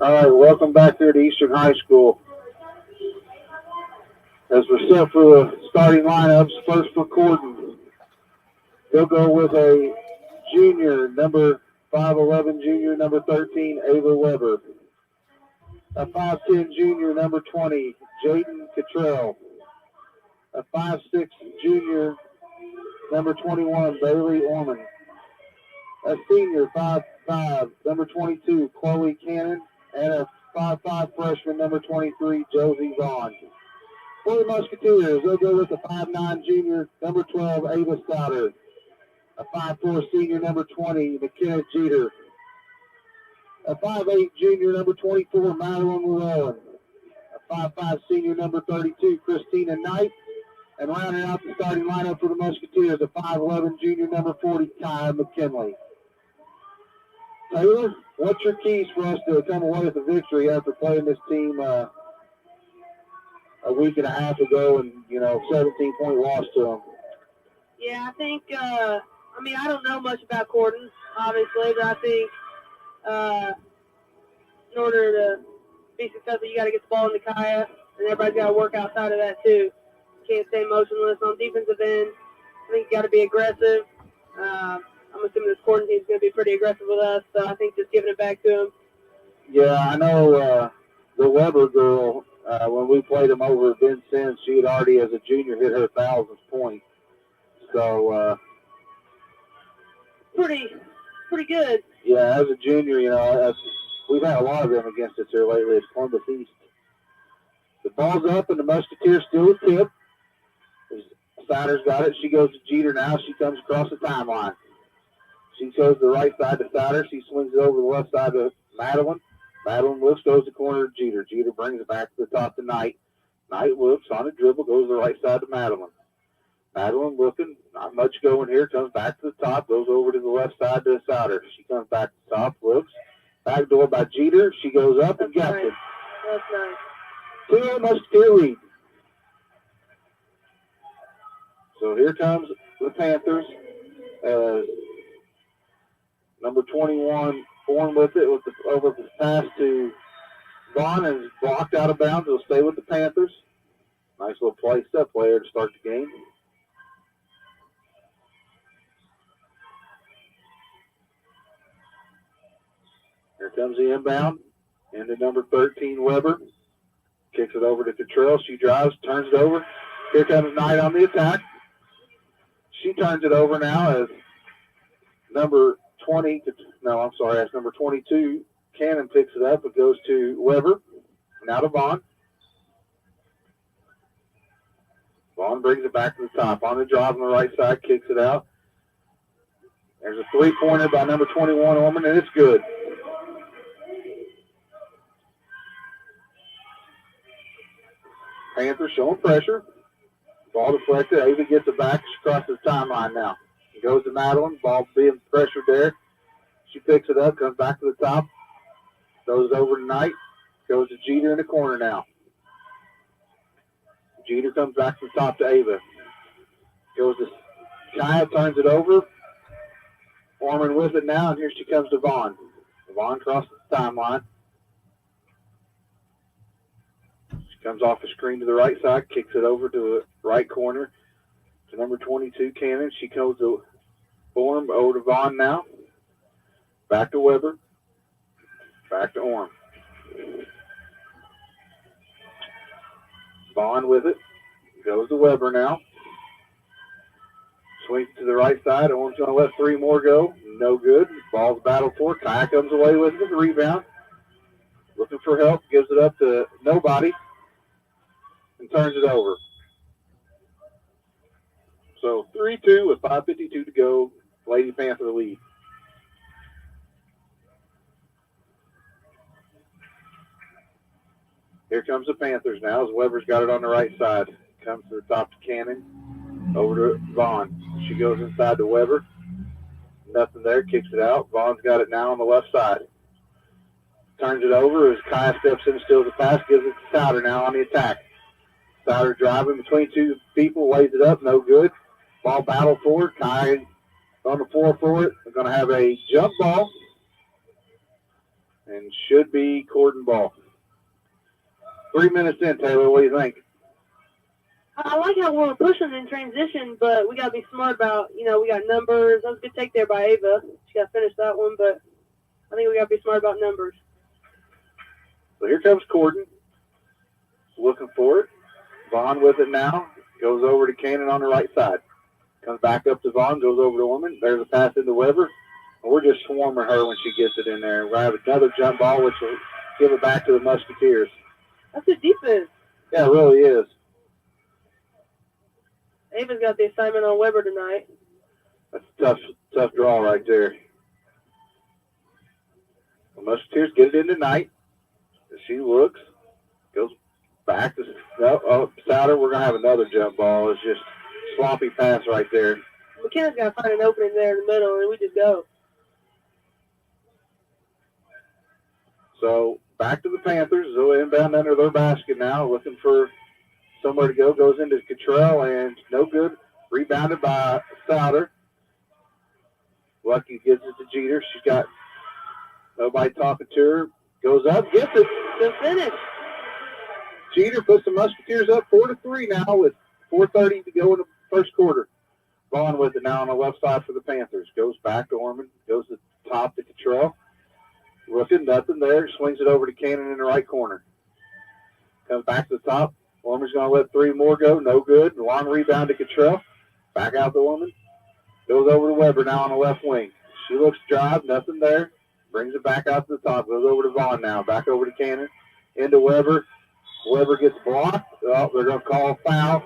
All right, welcome back here to Eastern High School. As we're set for the starting lineups, first for Corden. He'll go with a junior, number 5'11", junior, number 13, Ava Weber. A 5'10", junior, number 20, Jaden Cottrell. A 5'6", junior, number 21, Bailey Orman. A senior, 5'5", number 22, Chloe Cannon. And a 5'5", freshman, number 23, Josie Vaughn. For the Musketeers, they'll go with a 5'9", junior, number 12, Ava Stouter. A 5'4", senior, number 20, McKenna Jeter. A 5'8", junior, number 24, Madeline Llewellyn. A 5'5", senior, number 32, Christina Knight. And rounding out the starting lineup for the Musketeers, a 5'11", junior, number 40, Kyle McKinley. Taylor, what's your keys for us to come away with a victory after playing this team a week and a half ago and, 17-point loss to them? Yeah, I think, I don't know much about Corden, obviously, but I think in order to be successful, you got to get the ball in the Kaya, and everybody's got to work outside of that, too. You can't stay motionless on defensive end. I think you got to be aggressive. I'm assuming this Corden team's going to be pretty aggressive with us, so I think just giving it back to them. Yeah, I know the Weber girl, when we played them over at Ben Sims, she had already, as a junior, hit her 1,000th point. So, pretty good. Yeah, as a junior, we've had a lot of them against us here lately. It's Columbus East. The ball's up, and the Musketeers still a tip. Sider's got it. She goes to Jeter now. She comes across the timeline. She goes to the right side to Sider. She swings it over the left side to Madeline. Madeline looks, goes to corner to Jeter. Jeter brings it back to the top to Knight. Knight looks on a dribble, goes to the right side to Madeline. Madeline looking, not much going here, comes back to the top, goes over to the left side to Sider. She comes back to the top, looks, back door by Jeter. She goes up and gets it. That's nice. 2 Musketeer lead. So here comes the Panthers. Number 21, Bourne with it, over the pass to Vaughn, is blocked out of bounds. It'll stay with the Panthers. Nice little play, step player to start the game. Here comes the inbound into number 13, Weber. Kicks it over to Cottrell. She drives, turns it over. Here comes Knight on the attack. She turns it over now as number 20, that's number 22. Cannon picks it up. It goes to Weber. Now to Vaughn. Vaughn brings it back to the top. On the drive on the right side, kicks it out. There's a three-pointer by number 21, Orman, and it's good. Panthers showing pressure. Ball deflected. Ava gets it back. She crosses the timeline now. It goes to Madeline. Ball being pressured there. She picks it up, comes back to the top. Goes over to Knight. Goes to Jeter in the corner now. Jeter comes back to the top to Ava. Goes to Kaya, turns it over. Orman with it now, and here she comes to Vaughn. Vaughn crosses the timeline. She comes off the screen to the right side, kicks it over to the right corner to number 22, Cannon. She goes to Orm, over to Vaughn now. Back to Weber. Back to Orm. Vaughn with it. Goes to Weber now. Swings to the right side. Owen's going to let 3 more go. No good. Ball's battled for. Kaya comes away with the rebound. Looking for help. Gives it up to nobody. And turns it over. So 3-2 with 5:52 to go. Lady Panther lead. Here comes the Panthers now as Weber's got it on the right side. Comes to the top to Cannon. Over to Vaughn. She goes inside to Weber. Nothing there. Kicks it out. Vaughn's got it now on the left side. Turns it over as Kaya steps in, steals the pass, gives it to Souter now on the attack. Souter driving between 2 people, lays it up, no good. Ball battle forward. Kaya on the floor for it. They're going to have a jump ball and should be Corden ball. 3 minutes in, Taylor. What do you think? I like how we're pushing in transition, but we got to be smart about, we got numbers. That was a good take there by Ava. She got to finish that one, but I think we got to be smart about numbers. So here comes Corden. Looking for it. Vaughn with it now. Goes over to Cannon on the right side. Comes back up to Vaughn. Goes over to Woman. There's a pass into Weber. And we're just swarming her when she gets it in there. We're going to have another jump ball, which will give it back to the Musketeers. That's good defense. Yeah, it really is. Ava's got the assignment on Weber tonight. That's a tough draw right there. The Musketeers get it in tonight. She looks, goes back to Souter. We're going to have another jump ball. It's just sloppy pass right there. McKenna's got to find an opening there in the middle, and we just go. So back to the Panthers. They'll inbound under their basket now, looking for somewhere to go. Goes into Cottrell, and no good. Rebounded by Souter. Lucky gives it to Jeter. She's got nobody talking to her. Goes up, gets it. Good finish. Jeter puts the Musketeers up 4-3 now with 4:30 to go in the first quarter. Vaughn with it now on the left side for the Panthers. Goes back to Orman. Goes to the top to Cottrell. Looking, nothing there. Swings it over to Cannon in the right corner. Comes back to the top. Orman's going to let 3 more go. No good. Long rebound to Cottrell. Back out to Orman. Goes over to Weber now on the left wing. She looks drive. Nothing there. Brings it back out to the top. Goes over to Vaughn now. Back over to Cannon. Into Weber. Weber gets blocked. Oh, they're going to call a foul.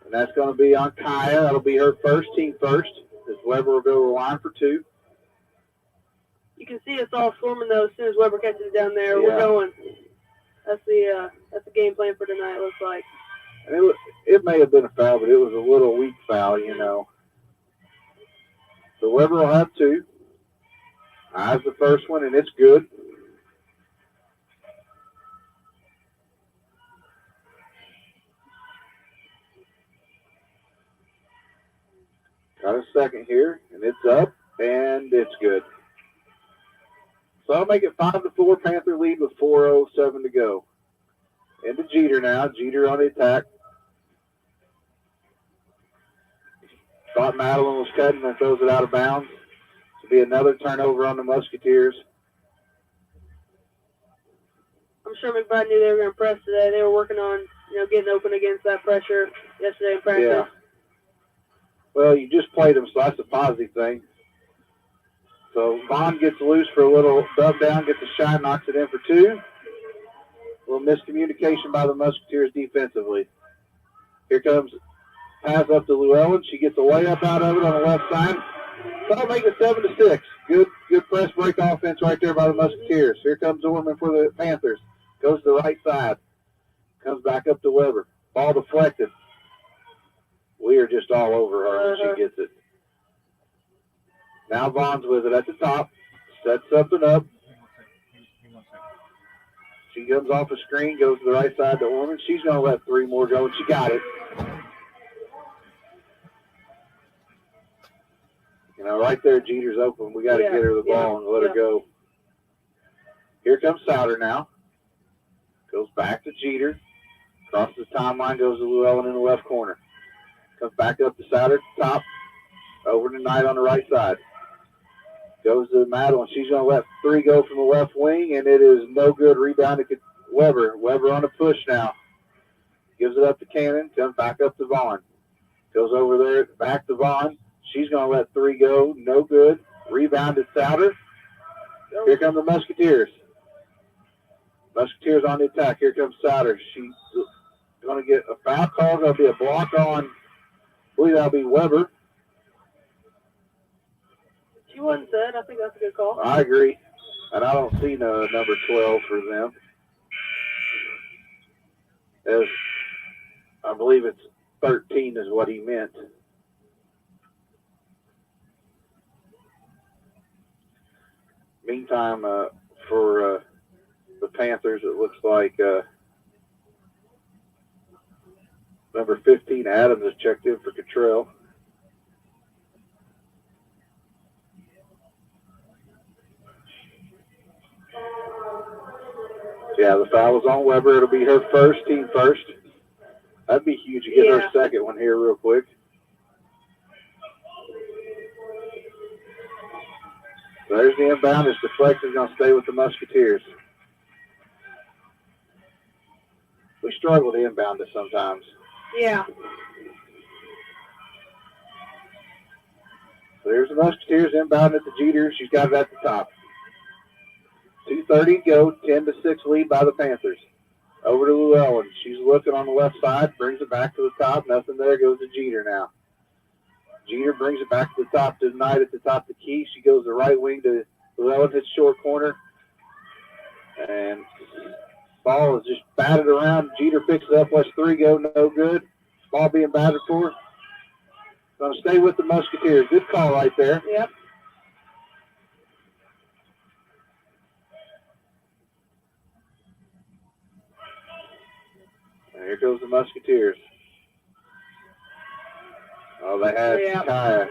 And that's going to be on Kaya. That'll be her first, team first. As Weber will go to the line for 2. You can see us all swarming, though, as soon as Weber catches it down there. Yeah. We're going. That's the game plan for tonight, it looks like. And it may have been a foul, but it was a little weak foul, So Weber will have 2. Eyes the first one, and it's good. Got a second here, and it's up, and it's good. So I'll make it 5-4, Panther lead with 4:07 to go. Into Jeter now. Jeter on the attack. Thought Madeline was cutting and throws it out of bounds. To be another turnover on the Musketeers. I'm sure McBride knew they were going to press today. They were working on, getting open against that pressure yesterday in practice. Yeah. Well, you just played them, so that's a positive thing. So Vaughn gets loose for a little dub down, gets a shot, knocks it in for 2. A little miscommunication by the Musketeers defensively. Here comes pass up to Llewellyn. She gets a layup out of it on the left side. So I'll make it 7-6. Good press break offense right there by the Musketeers. Here comes Orman for the Panthers. Goes to the right side. Comes back up to Weber. Ball deflected. We are just all over her when she gets it. Now Vaughn's with it at the top. Sets something up. She comes off a screen, goes to the right side to Orman. She's going to let 3 more go, and she got it. Right there, Jeter's open. We got to get her the ball and let her go. Here comes Souter now. Goes back to Jeter. Crosses the timeline, goes to Llewellyn in the left corner. Comes back up to Souter at the top. Over to Knight on the right side. Goes to Madeline. She's going to let 3 go from the left wing, and it is no good. Rebound to Weber. Weber on a push now. Gives it up to Cannon. Comes back up to Vaughn. Goes over there, back to Vaughn. She's going to let 3 go. No good. Rebounded Souter. Here come the Musketeers. Musketeers on the attack. Here comes Souter. She's going to get a foul call. Going to be a block on, I believe that'll be Weber. She wasn't said. I think that's a good call. I agree. And I don't see no number 12 for them. As I believe it's 13 is what he meant. Meantime, for the Panthers, it looks like number 15, Adams, has checked in for Cottrell. Yeah, the foul was on Weber. It'll be her first, team first. That'd be huge to get her second one here real quick. So there's the inbound. It's deflected. Going to stay with the Musketeers. We struggle to inbound it sometimes. Yeah. So there's the Musketeers inbound at the Jeter. She's got it at the top. 2:30 to go. 10-6 lead by the Panthers. Over to Llewellyn. She's looking on the left side. Brings it back to the top. Nothing there. Goes to Jeter now. Jeter brings it back to the top to Knight at the top of the key. She goes the right wing to Llewellyn, hits short corner. And ball is just batted around. Jeter picks it up. Lets 3 go. No good. Ball being batted for. Going to stay with the Musketeers. Good call right there. Yep. And here goes the Musketeers. Oh, they had Kaya.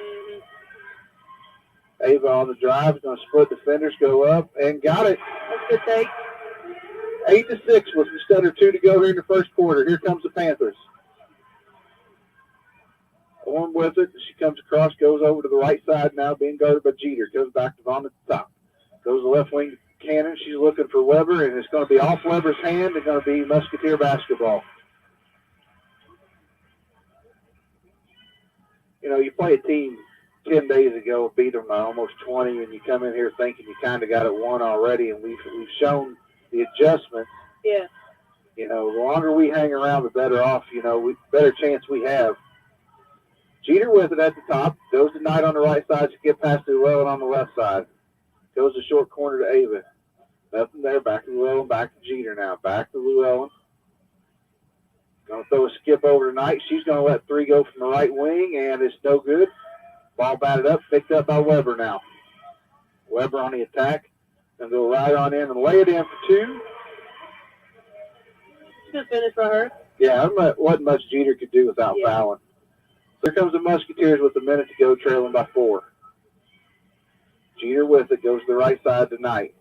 Ava on the drive. Going to split defenders, go up, and got it. That's a good take. 8-6 with just under 2 to go here in the first quarter. Here comes the Panthers. On with it. She comes across, goes over to the right side now, being guarded by Jeter. Goes back to Vaughn at the top. Goes the left wing to Cannon. She's looking for Weber, and it's going to be off Weber's hand. It's going to be Musketeer basketball. You know, you play a team 10 days ago, beat them by almost 20, and you come in here thinking you kind of got it won already, and we've shown the adjustment. Yeah. You know, the longer we hang around, the better off, you know, better chance we have. Jeter with it at the top. Goes to Knight on the right side. She gets past to Llewellyn on the left side. Goes to short corner to Ava. Nothing there. Back to Llewellyn. Back to Jeter now. Back to Llewellyn. Going to throw a skip over to Knight. She's going to let 3 go from the right wing, and it's no good. Ball batted up. Picked up by Weber now. Weber on the attack. Going to go right on in and lay it in for 2. Good finish by her. Yeah, wasn't much Jeter could do without fouling. Here comes the Musketeers with a minute to go, trailing by 4. Jeter with it, goes to the right side to Knight.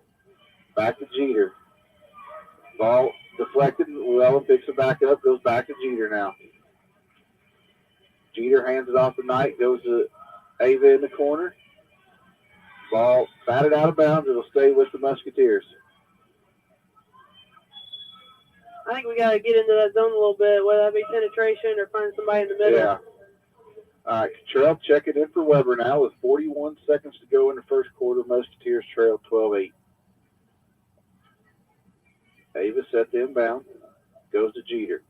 Back to Jeter. Ball deflected, Llewellyn picks it back up, goes back to Jeter now. Jeter hands it off to Knight, goes to Ava in the corner. Ball batted out of bounds, it'll stay with the Musketeers. I think we got to get into that zone a little bit, whether that be penetration or find somebody in the middle. Yeah. All right, Cottrell checking in for Weber now with 41 seconds to go in the first quarter. Musketeers trail 12-8. Ava set the inbound. Goes to Jeter.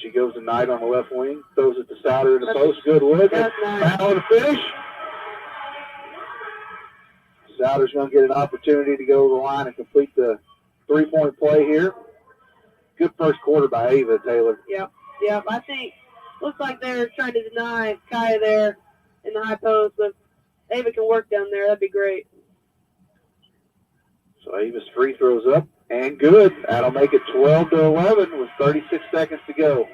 She goes to Knight on the left wing. Throws it to Souter in the post. Good look. That's nice. Foul to finish. Souter's going to get an opportunity to go to the line and complete the 3-point play here. Good first quarter by Ava, Taylor. Yep. I think looks like they're trying to deny Kaya there in the high post, but Ava can work down there. That'd be great. So Ava's free throws up and good. That'll make it 12-11 with 36 seconds to go.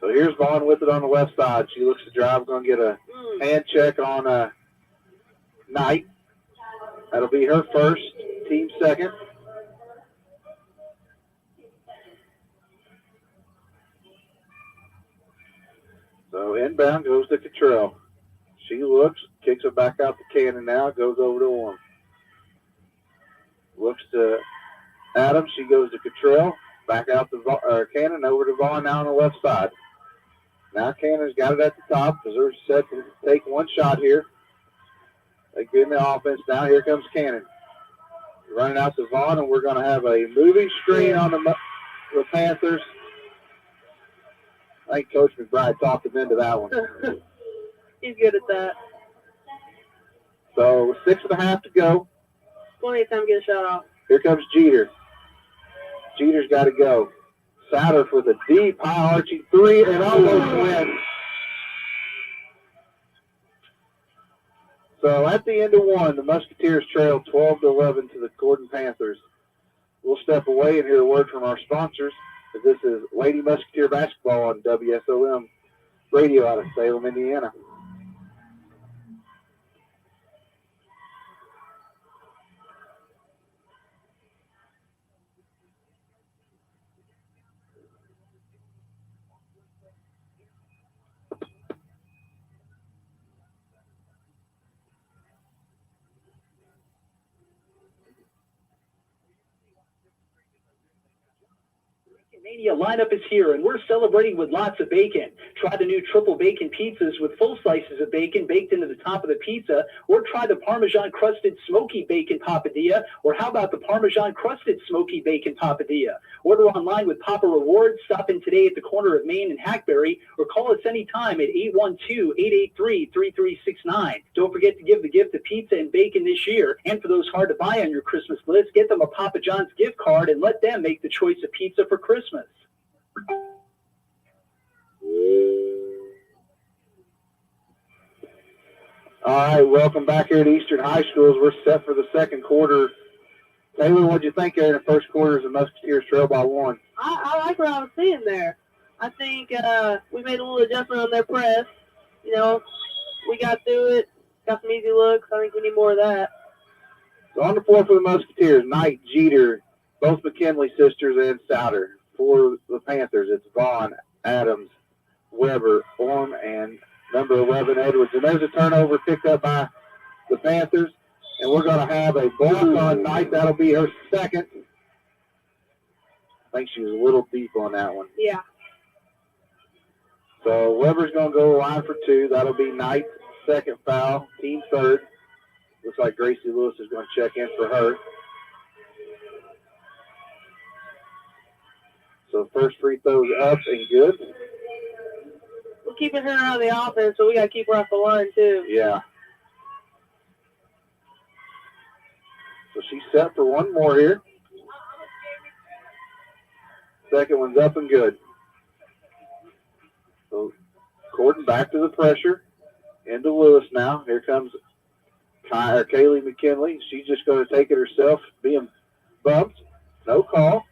So here's Vaughn with it on the left side. She looks to drive, going to get a hand check on Knight. That'll be her first, team second. So inbound goes to Cottrell. She looks, kicks it back out to Cannon now, goes over to Orm. Looks to Adams. She goes to Cottrell. Back out to Cannon, over to Vaughn now on the left side. Now Cannon's got it at the top because they're set to take one shot here. They get in the offense now. Here comes Cannon. Running out to Vaughn, and we're going to have a moving screen on the Panthers. I think Coach McBride talked him into that one. He's good at that. So 6.5 to go. Plenty of time to get a shot off. Here comes Jeter. Jeter's got to go. Souter with a deep, high-arching three and almost wins. So at the end of one, the Musketeers trail 12-11 to the Gordon Panthers. We'll step away and hear a word from our sponsors. This is Lady Musketeer Basketball on WSLM Radio out of Salem, Indiana. Mania lineup is here, and we're celebrating with lots of bacon. Try the new triple bacon pizzas with full slices of bacon baked into the top of the pizza, or try the Parmesan crusted smoky bacon papadilla, or how about the Parmesan crusted smoky bacon papadilla? Order online with Papa Rewards. Stop in today at the corner of Main and Hackberry, or call us anytime at 812-883-3369. Don't forget to give the gift of pizza and bacon this year. And for those hard to buy on your Christmas list, get them a Papa John's gift card and let them make the choice of pizza for Christmas. All right, welcome back here at Eastern High School. We're set for the second quarter. Taylor, what did you think there in the first quarter as the Musketeers trail by one? I like what I was seeing there. I think we made a little adjustment on their press. You know, we got through it, got some easy looks. I think we need more of that. So on the floor for the Musketeers, Knight, Jeter, both McKinley sisters, and Souter. For the Panthers, it's Vaughn, Adams, Weber, Orm, and number 11, Edwards. And there's a turnover picked up by the Panthers. And we're going to have a block on Knight. That'll be her second. I think she was a little deep on that one. Yeah. So Weber's going to go line for two. That'll be Knight's second foul, team third. Looks like Gracie Lewis is going to check in for her. So first free throw's up and good. We're keeping her out of the offense, so we got to keep her off the line, too. Yeah. So she's set for one more here. Second one's up and good. So Gordon back to the pressure. Into Lewis now. Here comes Kaylee McKinley. She's just going to take it herself, being bumped. No call.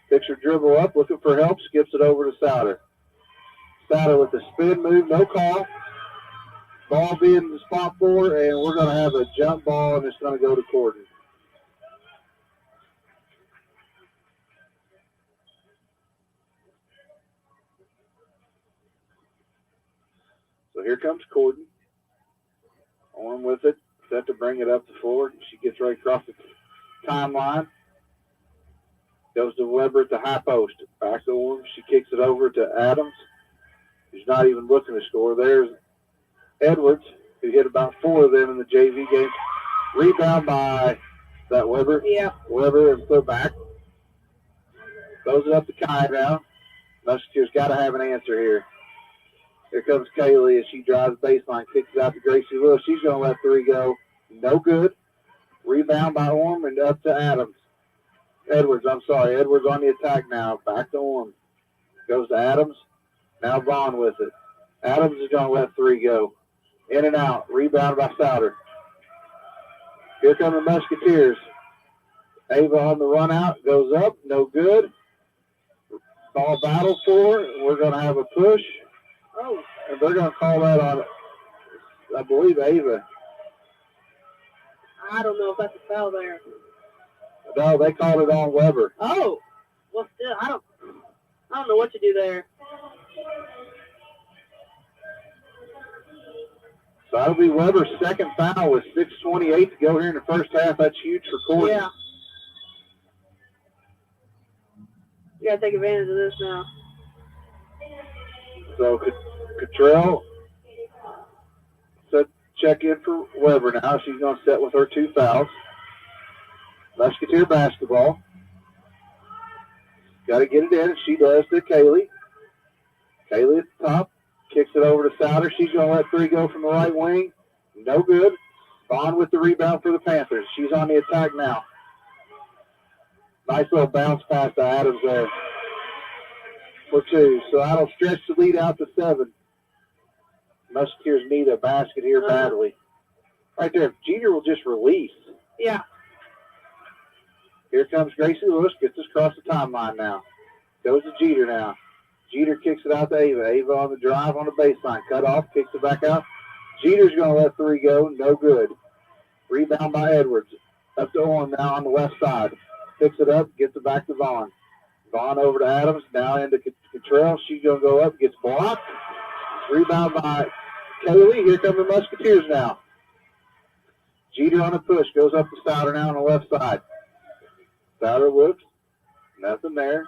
Picks her dribble up, looking for help, skips it over to Souter. Souter with the spin move, no call. Ball being the spot four, and we're going to have a jump ball, and it's going to go to Gordon. So here comes Gordon. On with it, set to bring it up the floor. She gets right across the timeline. Goes to Weber at the high post. Back to him. She kicks it over to Adams, who's not even looking to score. There's Edwards, who hit about four of them in the JV game. Rebound by that Weber. Yeah. Weber and put back. Throws it up to Kai now. Musketeers got to have an answer here. Here comes Kaylee as she drives baseline, kicks it out to Gracie Lewis. She's going to let three go. No good. Rebound by Orm and up to Adams. Edwards on the attack now. Back to Orm. Goes to Adams. Now Vaughn with it. Adams is going to let three go. In and out. Rebound by Souter. Here come the Musketeers. Ava on the run out. Goes up. No good. Ball battle for it. We're going to have a push. Oh. And they're going to call that on, I believe, Ava. I don't know if that's a foul there. No, they called it on Weber. Oh. Well, still, I don't know what to do there. So that'll be Weber's second foul with 6:28 to go here in the first half. That's huge for Gordon. Yeah. You gotta take advantage of this now. So Cottrell set check in for Weber now. She's going to set with her 2 fouls. Musketeer basketball. Got to get it in, and she does to Kaylee. Kaylee at the top. Kicks it over to Souter. She's going to let 3 go from the right wing. No good. Vaughn with the rebound for the Panthers. She's on the attack now. Nice little bounce pass to Adams there for 2. So that'll stretch the lead out to 7. Musketeers need a basket here badly. Right there. Jeter will just release. Yeah. Here comes Gracie Lewis. Gets us across the timeline now. Goes to Jeter now. Jeter kicks it out to Ava. Ava on the drive on the baseline. Cut off. Kicks it back out. Jeter's going to let 3 go. No good. Rebound by Edwards. Up to Orm now on the left side. Picks it up. Gets it back to Vaughn. Vaughn over to Adams. Now into Cottrell. She's going to go up. Gets blocked. Rebound by Kaylee. Here come the Musketeers now. Jeter on a push. Goes up to Souter now on the left side. Souter looks. Nothing there.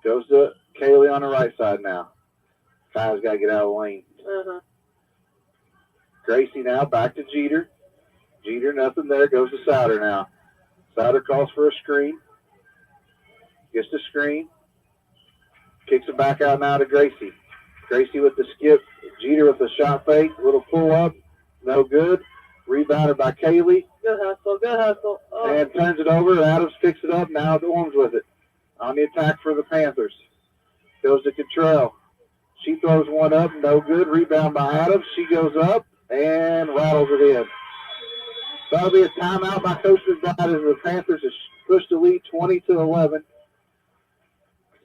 Goes to Kaylee on the right side now. Kyle's got to get out of the lane. Gracie now back to Jeter. Jeter, nothing there. Goes to Souter now. Souter calls for a screen. Gets the screen. Kicks it back out now to Gracie. Gracie with the skip. Jeter with the shot fake. Little pull up. No good. Rebounded by Kaylee. Good hustle. Good hustle. Oh. And turns it over. Adams picks it up. Now Orms with it. On the attack for the Panthers. Goes to Cottrell. She throws one up. No good. Rebound by Adams. She goes up and rattles it in. That'll be a timeout by Coach McBride as the Panthers has pushed the lead 20-11.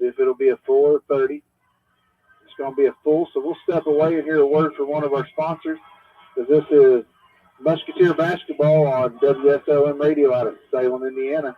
See if it'll be a full or 30. It's going to be a full, so we'll step away and hear a word from one of our sponsors, because this is Musketeer basketball on WSLM radio out of Salem, Indiana.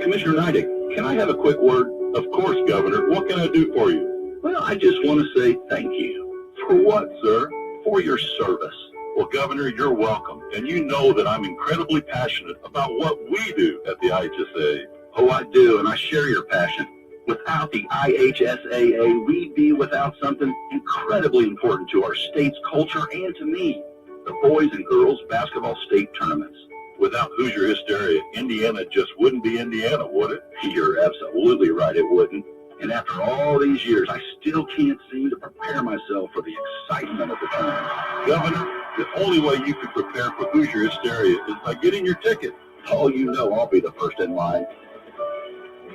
Commissioner Neidig, can I have a quick word? Of course, Governor. What can I do for you? Well, I just want to say thank you. For what, sir? For your service. Well, Governor, you're welcome. And you know that I'm incredibly passionate about what we do at the IHSA. Oh, I do, and I share your passion. Without the IHSAA, we'd be without something incredibly important to our state's culture and to me, the boys and girls basketball state tournaments. Without Hoosier Hysteria, Indiana just wouldn't be Indiana, would it? You're absolutely right, it wouldn't. And after all these years, I still can't seem to prepare myself for the excitement of the tournament. Governor, the only way you can prepare for Hoosier Hysteria is by getting your ticket. Oh, you know I'll be the first in line.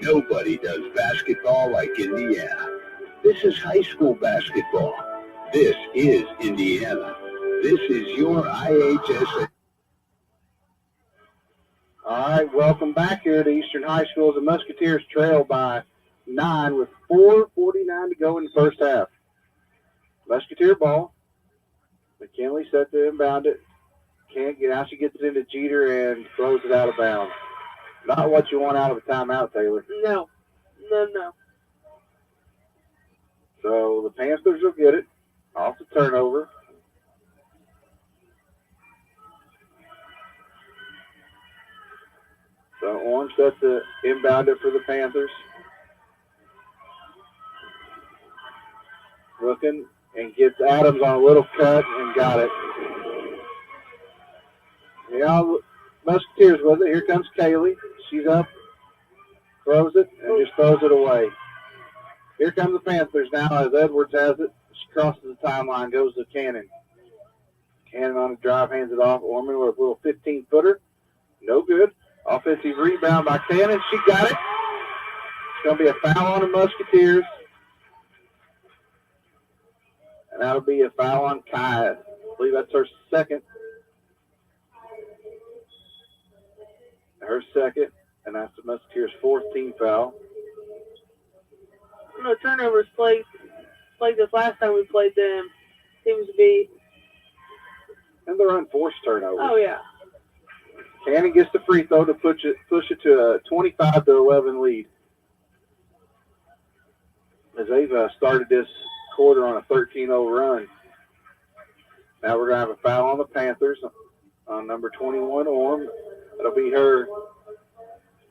Nobody does basketball like Indiana. This is high school basketball. This is Indiana. This is your IHSA. All right, welcome back here to Eastern High School. The Musketeers trail by 9 with 4:49 to go in the first half. Musketeer ball. McKinley set to inbound it. Can't get out. She gets it into Jeter and throws it out of bounds. Not what you want out of a timeout, Taylor. No. No. So the Panthers will get it off the turnover. So Orange sets to inbound it for the Panthers. Looking and gets Adams on a little cut and got it. Yeah, Musketeers with it. Here comes Kaylee. She's up, throws it, and just throws it away. Here come the Panthers now as Edwards has it. She crosses the timeline, goes to Cannon. Cannon on the drive, hands it off. Orman with a little 15-footer. No good. Offensive rebound by Cannon. She got it. It's going to be a foul on the Musketeers. And that'll be a foul on Kai. I believe that's her second. Her second. And that's the Musketeers' fourth team foul. No turnovers played this last time we played them. Seems to be. And they're unforced turnovers. Oh, yeah. Cannon gets the free throw to push it to a 25-11 lead. As they've started this quarter on a 13-0 run. Now we're going to have a foul on the Panthers on number 21, Orm. That'll be her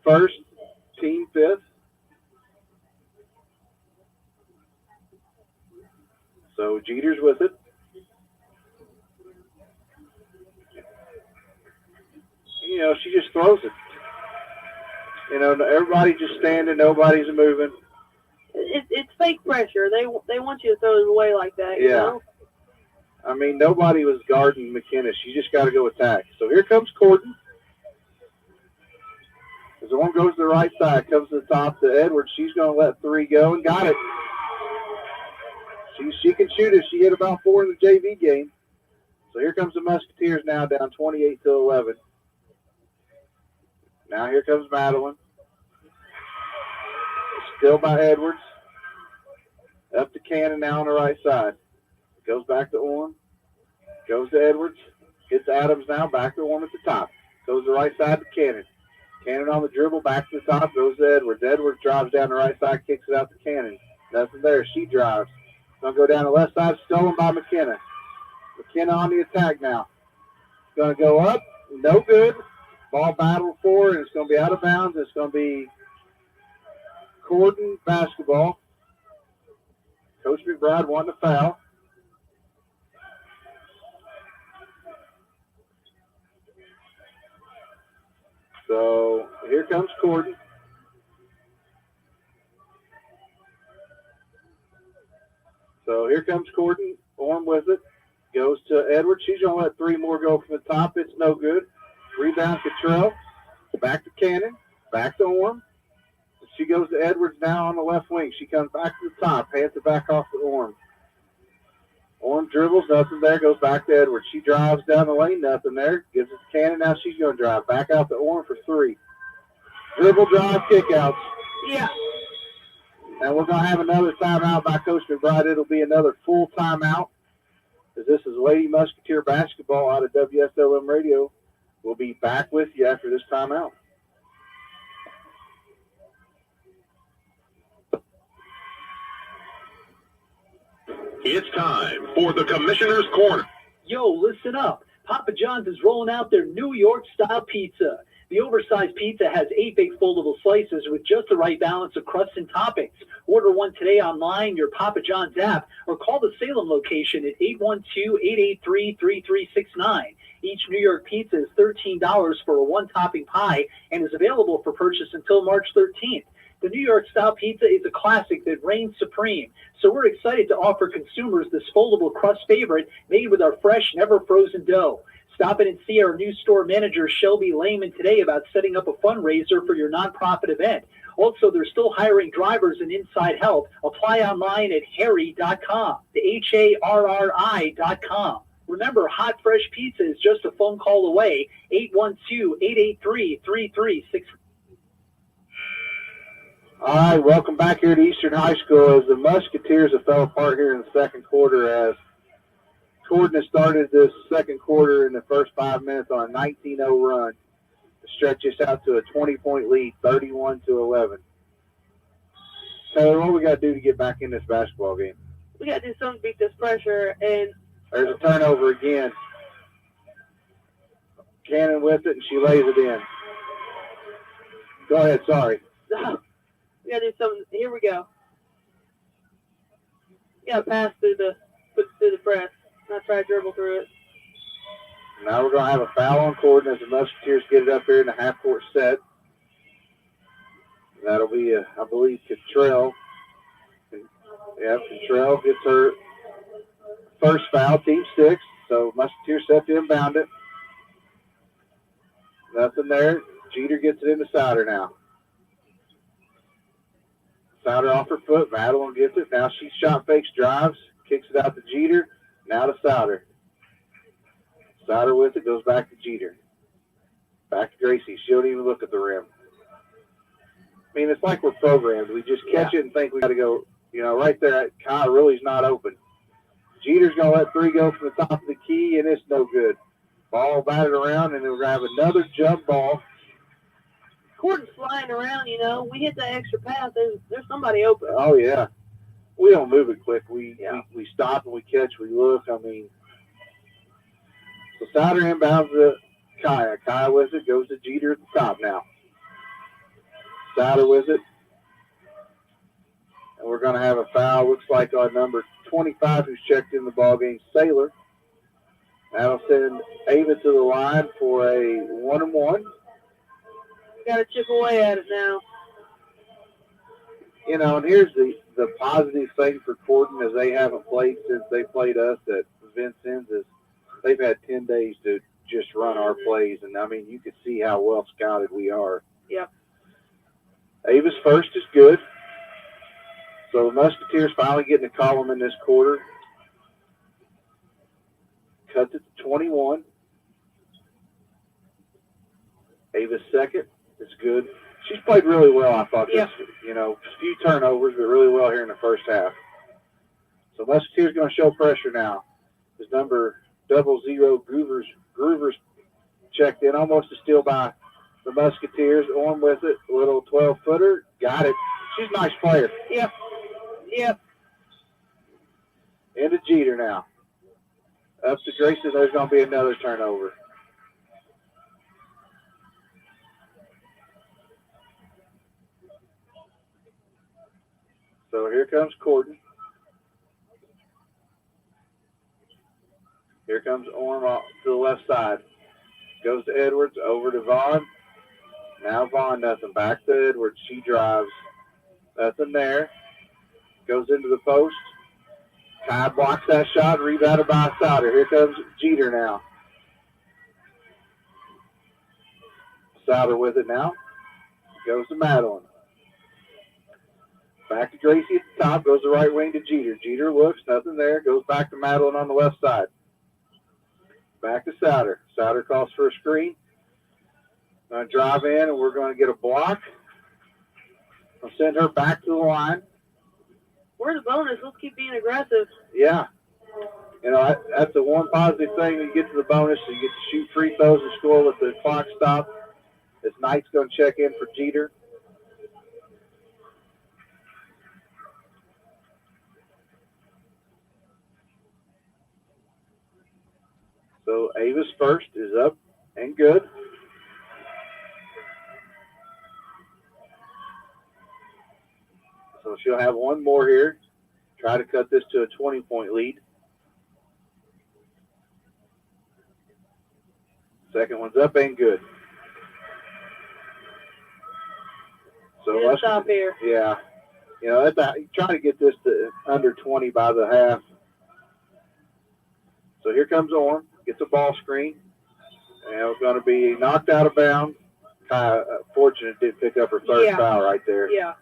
first, team fifth. So Jeter's with it. You know, she just throws it. You know, everybody just standing, nobody's moving. It's fake pressure. They want you to throw it away like that. You know? I mean, nobody was guarding McKenna. She just got to go attack. So here comes Corden. As the one goes to the right side, comes to the top to Edwards. She's going to let three go and got it. She can shoot it. She hit about 4 in the JV game. So here comes the Musketeers now down 28-11. Now here comes Madeline. Still by Edwards. Up to Cannon now on the right side. Goes back to Orm. Goes to Edwards. Hits Adams now. Back to Orm at the top. Goes to the right side to Cannon. Cannon on the dribble. Back to the top. Goes to Edwards. Edwards drives down the right side. Kicks it out to Cannon. Nothing there. She drives. Going to go down the left side. Stolen by McKenna. McKenna on the attack now. Going to go up. No good. Ball battled for, and it's going to be out of bounds. It's going to be Corden basketball. Coach McBride wanting to foul. So here comes Corden. Orm with it. Goes to Edwards. She's going to let three more go from the top. It's no good. Rebound Cottrell. Back to Cannon. Back to Orm. She goes to Edwards now on the left wing. She comes back to the top. Hands it back off to Orm. Orm dribbles. Nothing there. Goes back to Edwards. She drives down the lane. Nothing there. Gives it to Cannon. Now she's going to drive. Back out to Orm for three. Dribble, drive, kickouts. Yeah. And we're going to have another timeout by Coach McBride. It'll be another full timeout. As this is Lady Musketeer basketball out of WSLM Radio. We'll be back with you after this timeout. It's time for the Commissioner's Corner. Yo, listen up. Papa John's is rolling out their New York-style pizza. The oversized pizza has 8 big foldable slices with just the right balance of crust and toppings. Order one today online, your Papa John's app, or call the Salem location at 812-883-3369. Each New York pizza is $13 for a one-topping pie and is available for purchase until March 13th. The New York-style pizza is a classic that reigns supreme, so we're excited to offer consumers this foldable crust favorite made with our fresh, never-frozen dough. Stop in and see our new store manager, Shelby Lehman, today about setting up a fundraiser for your nonprofit event. Also, they're still hiring drivers and inside help. Apply online at harry.com, the HARRI.com. Remember, hot, fresh pizza is just a phone call away, 812-883-3369. All right, welcome back here to Eastern High School as the Musketeers have fell apart here in the second quarter as Corden has started this second quarter in the first 5 minutes on a 19-0 run to stretch us out to a 20-point lead, 31-11. Taylor, what we got to do to get back in this basketball game? We got to do something to beat this pressure. And there's a turnover again. Cannon with it, and she lays it in. Go ahead, sorry. We got to do something. Here we go. We got to pass through the press. Not try to dribble through it. Now we're going to have a foul on Corden as the Musketeers get it up here in the half-court set. That'll be, I believe, Cottrell. Yeah, Cottrell gets her first foul, team 6. So Musketeers set to inbound it. Nothing there. Jeter gets it into Souter now. Souter off her foot. Madeline gets it. Now she shot fakes, drives, kicks it out to Jeter. Now to Souter. Souter with it, goes back to Jeter. Back to Gracie. She don't even look at the rim. I mean, it's like we're programmed. We just catch it and think we got to go, right there. Kyle really's not open. Jeter's going to let three go from the top of the key, and it's no good. Ball batted around, and then we're going to have another jump ball. Corden's flying around, We hit that extra pass. There's somebody open. Oh, yeah. We don't move it quick. We stop and we catch, we look. I mean, so Souter inbounds the Kaya. Kaya with it, goes to Jeter at the top now. Souter with it. And we're going to have a foul. Looks like our number 25 who's checked in the ballgame, Sailor. That'll send Ava to the line for a 1-and-1. Got to chip away at it now. You know, and here's the positive thing for Corden is they haven't played since they played us at Vincennes is they've had 10 days to just run our plays. And, I mean, you can see how well scouted we are. Yep. Ava's first is good. So the Musketeers finally getting a column in this quarter. Cuts it to 21. Ava's second is good. She's played really well, I thought. Yep. You know, a few turnovers, but really well here in the first half. So Musketeers going to show pressure now. His number 00 Groovers checked in, almost a steal by the Musketeers. Orm with it, a little 12-footer. Got it. She's a nice player. Yep. Yep. Into Jeter now. Up to Grayson. There's going to be another turnover. So here comes Corden. Here comes Orm off to the left side. Goes to Edwards, over to Vaughn. Now Vaughn, nothing. Back to Edwards. She drives. Nothing there. Goes into the post. Kai blocks that shot. Rebounded by Souter. Here comes Jeter now. Souter with it now. Goes to Madeline. Back to Gracie at the top. Goes the right wing to Jeter. Jeter looks. Nothing there. Goes back to Madeline on the left side. Back to Souter. Souter calls for a screen. Going to drive in, and we're going to get a block. I'll send her back to the line. We're the bonus. Let's keep being aggressive. Yeah. You know, that's the one positive thing when you get to the bonus. You get to shoot free throws and score with the clock stop. This Knight's going to check in for Jeter. So Ava's first is up and good. So she'll have one more here. Try to cut this to a 20-point lead. Second one's up and good. So let's stop here. Yeah. You know, trying to get this to under 20 by the half. So here comes Orm. Gets a ball screen. And it's going to be knocked out of bounds. Kind of fortunate didn't pick up her third foul right there. Yeah.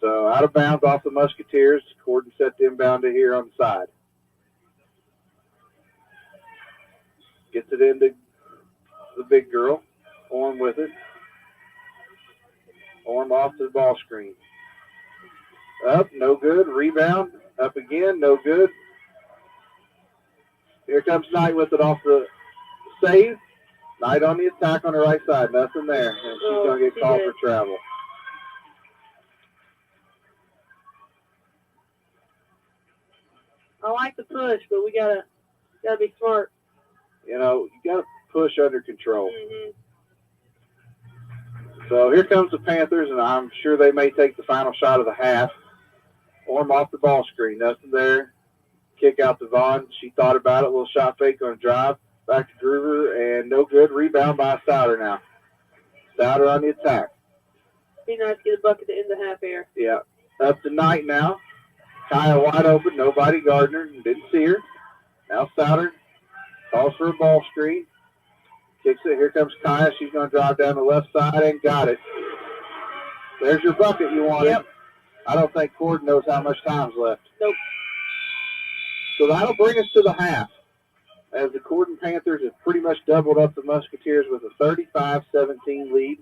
So out of bounds off the Musketeers. Corden set the inbound to here on the side. Gets it into the big girl. Orm with it. Orm off to the ball screen. Up, no good. Rebound. Up again, no good. Here comes Knight with it off the save. Knight on the attack on the right side. Nothing there. And she's going to get called for travel. I like the push, but we gotta be smart. You know, you got to push under control. Mm-hmm. So here comes the Panthers, and I'm sure they may take the final shot of the half. Orm off the ball screen. Nothing there. Kick out to Vaughn. She thought about it. A little shot fake on a drive. Back to Groover, and no good. Rebound by Souter now. Souter on the attack. Be nice to get a bucket to end the half here. Yeah. Up to Knight now. Kaya wide open. Nobody. Gardner. Didn't see her. Now Souter calls for a ball screen. Kicks it. Here comes Kaya. She's going to drive down the left side and got it. There's your bucket you wanted. Yep. I don't think Corden knows how much time's left. Nope. So that'll bring us to the half, as the Corden Panthers have pretty much doubled up the Musketeers with a 35-17 lead.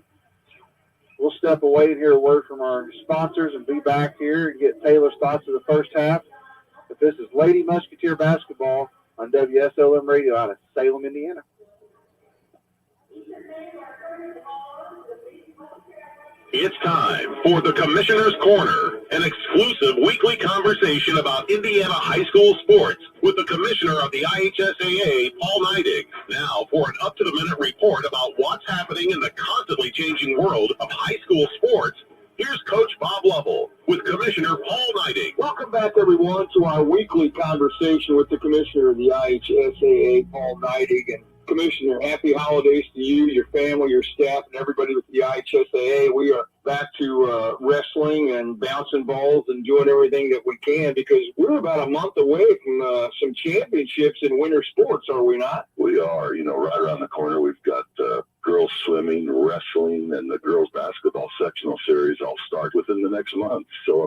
We'll step away and hear a word from our sponsors and be back here and get Taylor's thoughts of the first half. But this is Lady Musketeer Basketball on WSLM Radio out of Salem, Indiana. It's time for the Commissioner's Corner, an exclusive weekly conversation about Indiana high school sports with the commissioner of the IHSAA, Paul Neidig. Now for an up-to-the-minute report about what's happening in the constantly changing world of high school sports, here's Coach Bob Lovell with Commissioner Paul Neidig. Welcome back, everyone, to our weekly conversation with the commissioner of the IHSAA, Paul Neidig. And Commissioner, happy holidays to you, your family, your staff, and everybody with the IHSAA. We are back to wrestling and bouncing balls and doing everything that we can, because we're about a month away from some championships in winter sports, are we not? We are, right around the corner. We've got girls swimming, wrestling, and the girls basketball sectional series all start within the next month. So,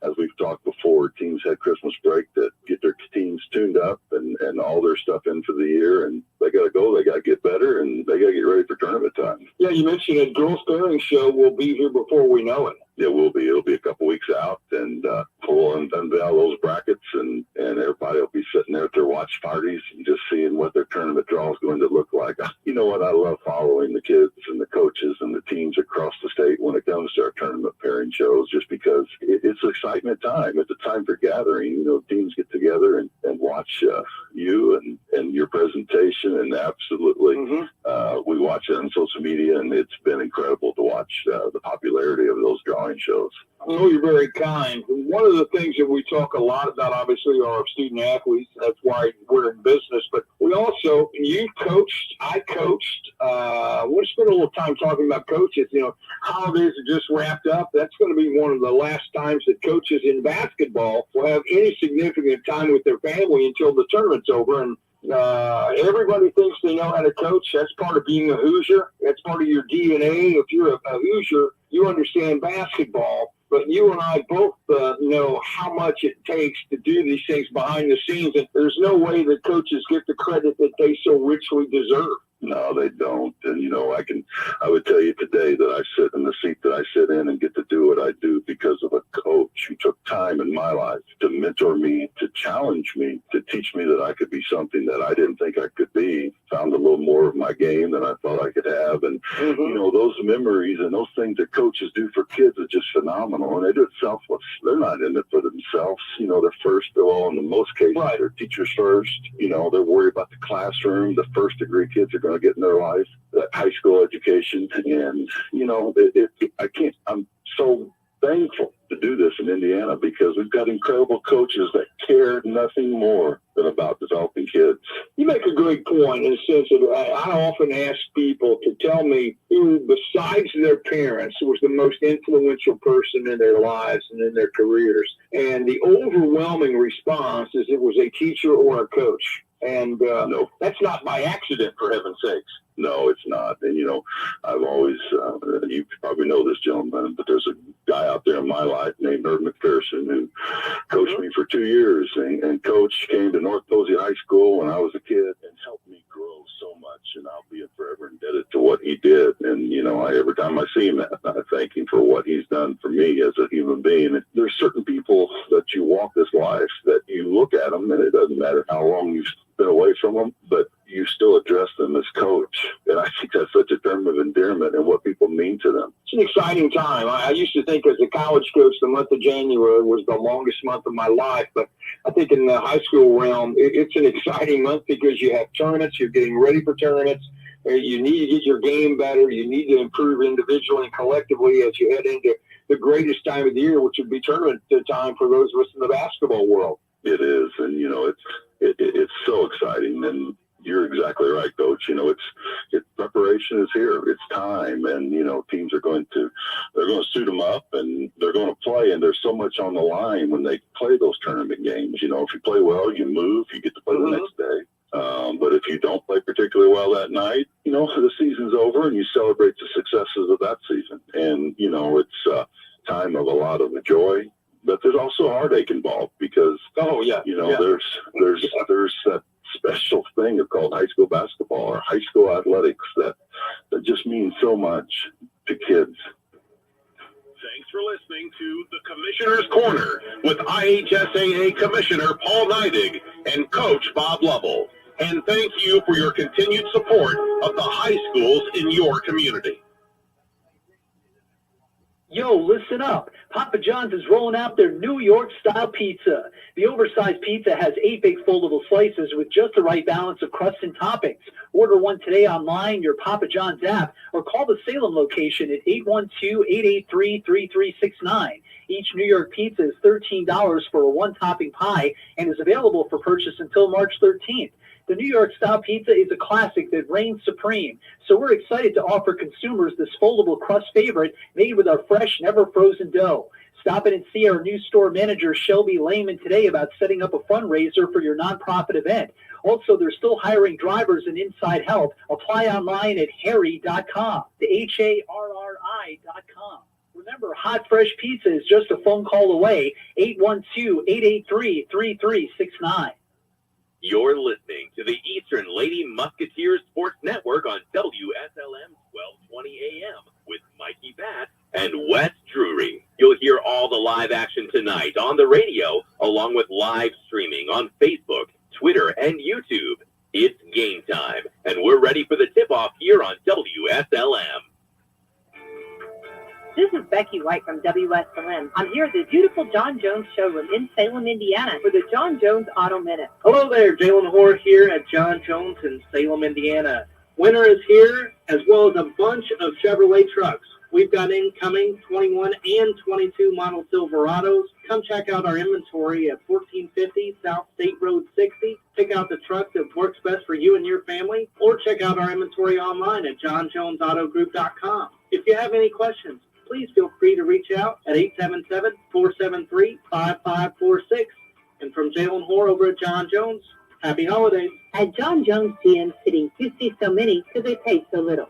as we've talked before, teams had Christmas break to get their teams tuned up and all their stuff in for the year, and they got to go, they got to get better, and they got to get ready for tournament time. Yeah, you mentioned a girls pairing show will be here before we know it. It will be. It'll be a couple weeks out, and we'll unveil those brackets, and everybody will be sitting there at their watch parties and just seeing what their tournament draw is going to look like. You know what? I love following the kids and the coaches and the teams across the state when it comes to our tournament pairing shows, just because it's excitement time. It's a time for gathering. Teams get together and watch you and your presentation, and absolutely, we watch it on social media, and it's been incredible to watch the popularity of those drawing shows. Oh, you're very kind. One of the things that we talk a lot about, obviously, are our student athletes. That's why we're in business. But we also, you coached, I coached. We'll spend a little time talking about coaches. Holidays are just wrapped up. That's going to be one of the last times that coaches in basketball will have any significant time with their family until the tournament's over. And everybody thinks they know how to coach. That's part of being a Hoosier. That's part of your DNA. If you're a Hoosier, you understand basketball. But you and I both know how much it takes to do these things behind the scenes, and there's no way that coaches get the credit that they so richly deserve. No, they don't. And, I would tell you today that I sit in the seat that I sit in and get to do what I do because of a coach who took time in my life to mentor me, to challenge me, to teach me that I could be something that I didn't think I could be, found a little more of my game than I thought I could have. And, those memories and those things that coaches do for kids are just phenomenal. And they do it selfless. They're not in it for themselves. They're first, well, in the most cases, right. They're teachers first. They're worried about the classroom, the first degree kids are going to get in their life, that high school education. And, I'm so thankful to do this in Indiana because we've got incredible coaches that care nothing more than about developing kids. You make a great point in the sense that I often ask people to tell me who, besides their parents, was the most influential person in their lives and in their careers. And the overwhelming response is it was a teacher or a coach. And no, that's not by accident, for heaven's sakes. No, it's not. And, I've always, you probably know this gentleman, but there's a guy out there in my life named Irv McPherson who coached me for 2 years. And Coach came to North Posey High School when I was a kid and helped me grow so much. And I'll be forever indebted to what he did. And, every time I see him, I thank him for what he's done for me as a human being. And there's certain people that you walk this life that you look at them, and it doesn't matter how long you've been away from them, but you still address them as coach. And I think that's such a term of endearment and what people mean to them. It's an exciting time. I used to think as a college coach, the month of January was the longest month of my life. But I think in the high school realm, it's an exciting month because you have tournaments. You're getting ready for tournaments. You need to get your game better. You need to improve individually and collectively as you head into the greatest time of the year, which would be tournament time for those of us in the basketball world. It is. And, it's so exciting. And you're exactly right, Coach. Preparation is here. It's time, and teams are going to suit them up, and they're going to play. And there's so much on the line when they play those tournament games. If you play well, you move, you get to play the next day. But if you don't play particularly well that night, the season's over, and you celebrate the successes of that season. And it's a time of a lot of joy. But there's also heartache involved because, there's that special thing called high school basketball or high school athletics that just means so much to kids. Thanks for listening to the Commissioner's Corner with IHSAA Commissioner Paul Neidig and Coach Bob Lovell. And thank you for your continued support of the high schools in your community. Yo, listen up. Papa John's is rolling out their New York-style pizza. The oversized pizza has 8 big foldable slices with just the right balance of crust and toppings. Order one today online, your Papa John's app, or call the Salem location at 812-883-3369. Each New York pizza is $13 for a one-topping pie and is available for purchase until March 13th. The New York-style pizza is a classic that reigns supreme, so we're excited to offer consumers this foldable crust favorite made with our fresh, never-frozen dough. Stop in and see our new store manager, Shelby Lehman, today about setting up a fundraiser for your nonprofit event. Also, they're still hiring drivers and inside help. Apply online at harry.com, the HARRI.com. Remember, hot, fresh pizza is just a phone call away, 812-883-3369. You're listening to the Eastern Lady Musketeers Sports Network on WSLM 1220 AM with Mikey Batt and Wes Drury. You'll hear all the live action tonight on the radio, along with live streaming on Facebook, Twitter, and YouTube. It's game time, and we're ready for the tip-off here on WSLM. This is Becky White from WSLM. I'm here at the beautiful John Jones showroom in Salem, Indiana for the John Jones Auto Minute. Hello there, Jalen Hoare here at John Jones in Salem, Indiana. Winter is here, as well as a bunch of Chevrolet trucks. We've got incoming 21 and 22 model Silverados. Come check out our inventory at 1450 South State Road 60. Pick out the truck that works best for you and your family, or check out our inventory online at johnjonesautogroup.com. If you have any questions, please feel free to reach out at 877-473-5546. And from Jalen Hoare over at John Jones, happy holidays. At John Jones GM City, you see so many because they pay so little.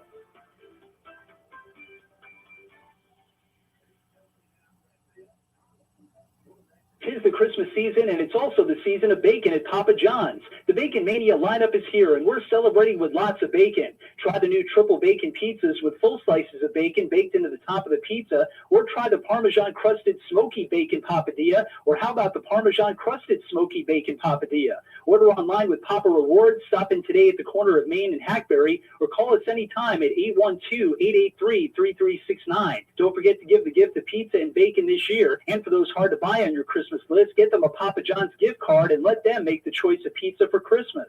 Tis the Christmas season, and it's also the season of bacon at Papa John's. The Bacon Mania lineup is here, and we're celebrating with lots of bacon. Try the new triple bacon pizzas with full slices of bacon baked into the top of the pizza, or try the Parmesan-crusted smoky bacon papadilla, or how about the Parmesan-crusted smoky bacon papadilla? Order online with Papa Rewards. Stop in today at the corner of Main and Hackberry, or call us anytime at 812-883-3369. Don't forget to give the gift of pizza and bacon this year, and for those hard to buy on your Christmas list, get them a Papa John's gift card and let them make the choice of pizza for Christmas.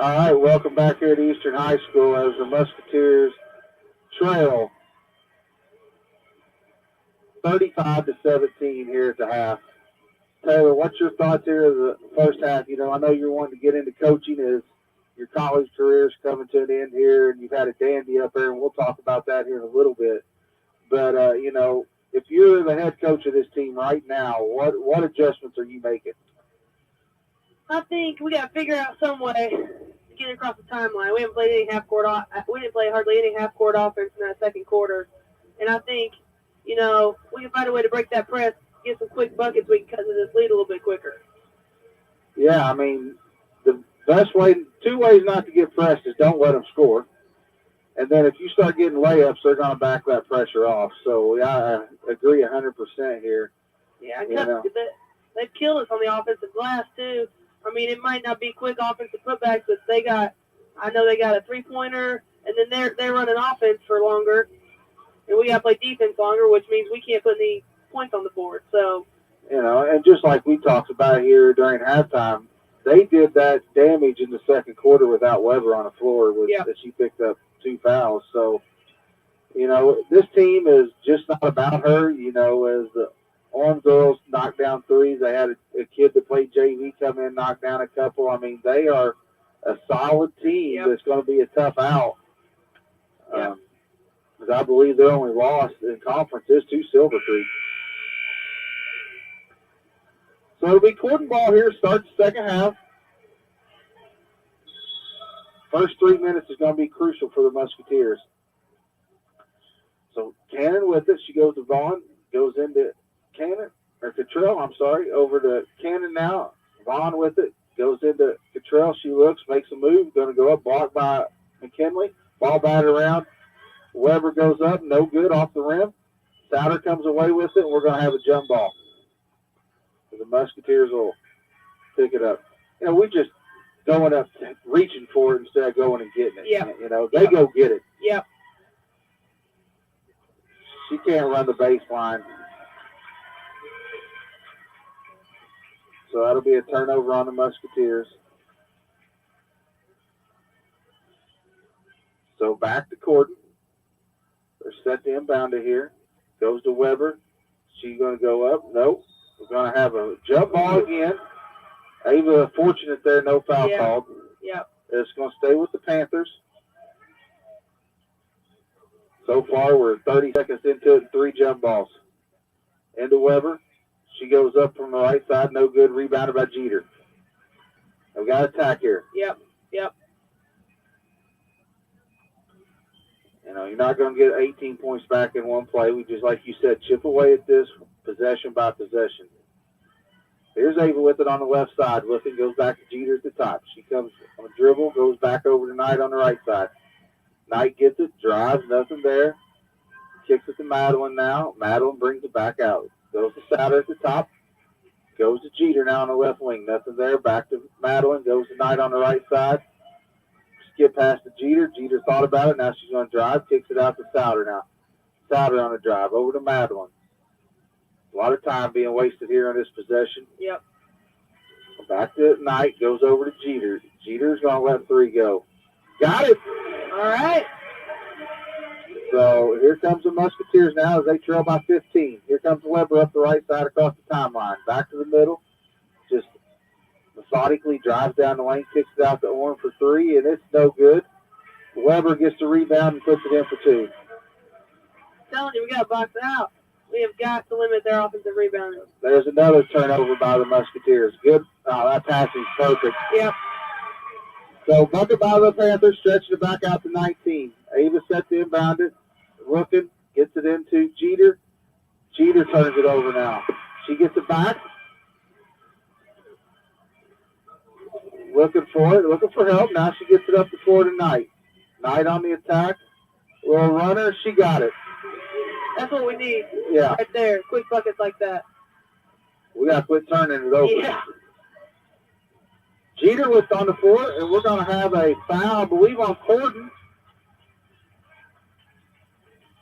All right, welcome back here at Eastern High School as the Musketeers trail 35-17 here at the half. Taylor, what's your thoughts here of the first half? You know, I know you're wanting to get into coaching as your college career is coming to an end here, and you've had a dandy up there, and we'll talk about that here in a little bit. But, you know, if you're the head coach of this team right now, what adjustments are you making? I think we got to figure out some way to get across the timeline. We haven't played any half-court. We didn't play hardly any half-court offense in that second quarter, and I think, you know, we can find a way to break that press, get some quick buckets. We can cut this lead a little bit quicker. Yeah, I mean, the best way, two ways not to get pressed is don't let them score, and then if you start getting layups, they're going to back that pressure off. So yeah, I agree 100% here. Yeah, they've killed us on the offensive glass too. I mean, it might not be quick offensive putbacks, but I know they got a three-pointer, and then they're running offense for longer, and we got to play defense longer, which means we can't put any points on the board. So, you know, and just like we talked about here during halftime, they did that damage in the second quarter without Weber on the floor, that she picked up 2 fouls. So, you know, this team is just not about her. You know, as the Orange girls knocked down threes. They had a kid that played JV come in, knock down a couple. I mean, they are a solid team that's going to be a tough out. Because I believe their only loss in conference is to Silver Creek. So it'll be court and ball here, start the second half. First 3 minutes is going to be crucial for the Musketeers. So Cannon with it. She goes to Vaughn. Goes into Cottrell, over to Cannon now. Vaughn with it. Goes into Cottrell. She looks, makes a move. Going to go up, blocked by McKinley. Ball batted around. Weber goes up, no good, off the rim. Souter comes away with it, and we're going to have a jump ball. The Musketeers will pick it up. We're just going up, reaching for it instead of going and getting it. Yeah. They go get it. Yep. She can't run the baseline. So that'll be a turnover on the Musketeers. So back to Corden. They're set to inbound to here. Goes to Weber. She's going to go up. Nope. We're going to have a jump ball again. Ava, fortunate there, no foul called. Yep. It's going to stay with the Panthers. So far, we're 30 seconds into it, 3 jump balls. Into Weber. She goes up from the right side, no good. Rebounded by Jeter. We've got attack here. Yep. You're not going to get 18 points back in one play. We just, like you said, chip away at this possession by possession. Here's Ava with it on the left side. Looking, goes back to Jeter at the top. She comes on a dribble, goes back over to Knight on the right side. Knight gets it, drives, nothing there. Kicks it to Madeline now. Madeline brings it back out. Goes to Souter at the top. Goes to Jeter now on the left wing. Nothing there. Back to Madeline. Goes to Knight on the right side. Skip past to Jeter. Jeter thought about it. Now she's going to drive. Kicks it out to Souter now. Souter on the drive. Over to Madeline. A lot of time being wasted here on this possession. Yep. Back to Knight. Goes over to Jeter. Jeter's going to let 3 go. Got it. All right. So here comes the Musketeers now as they trail by 15. Here comes Weber up the right side across the timeline. Back to the middle. Just methodically drives down the lane, kicks it out to Orm for 3, and it's no good. Weber gets the rebound and puts it in for 2. I'm telling you, we got to box it out. We have got to limit their offensive rebounding. There's another turnover by the Musketeers. Good. Oh, that passing's perfect. Yep. So bucket by the Panthers, stretching it back out to 19. Ava set to inbound it. Looking, gets it into Jeter. Jeter turns it over now. She gets it back. Looking for it, looking for help. Now she gets it up the floor to Knight. Knight on the attack. Little runner, she got it. That's what we need. Yeah. Right there. Quick buckets like that. We got to quit turning it over. Yeah. Jeter was on the floor, and we're going to have a foul, I believe, on Corden.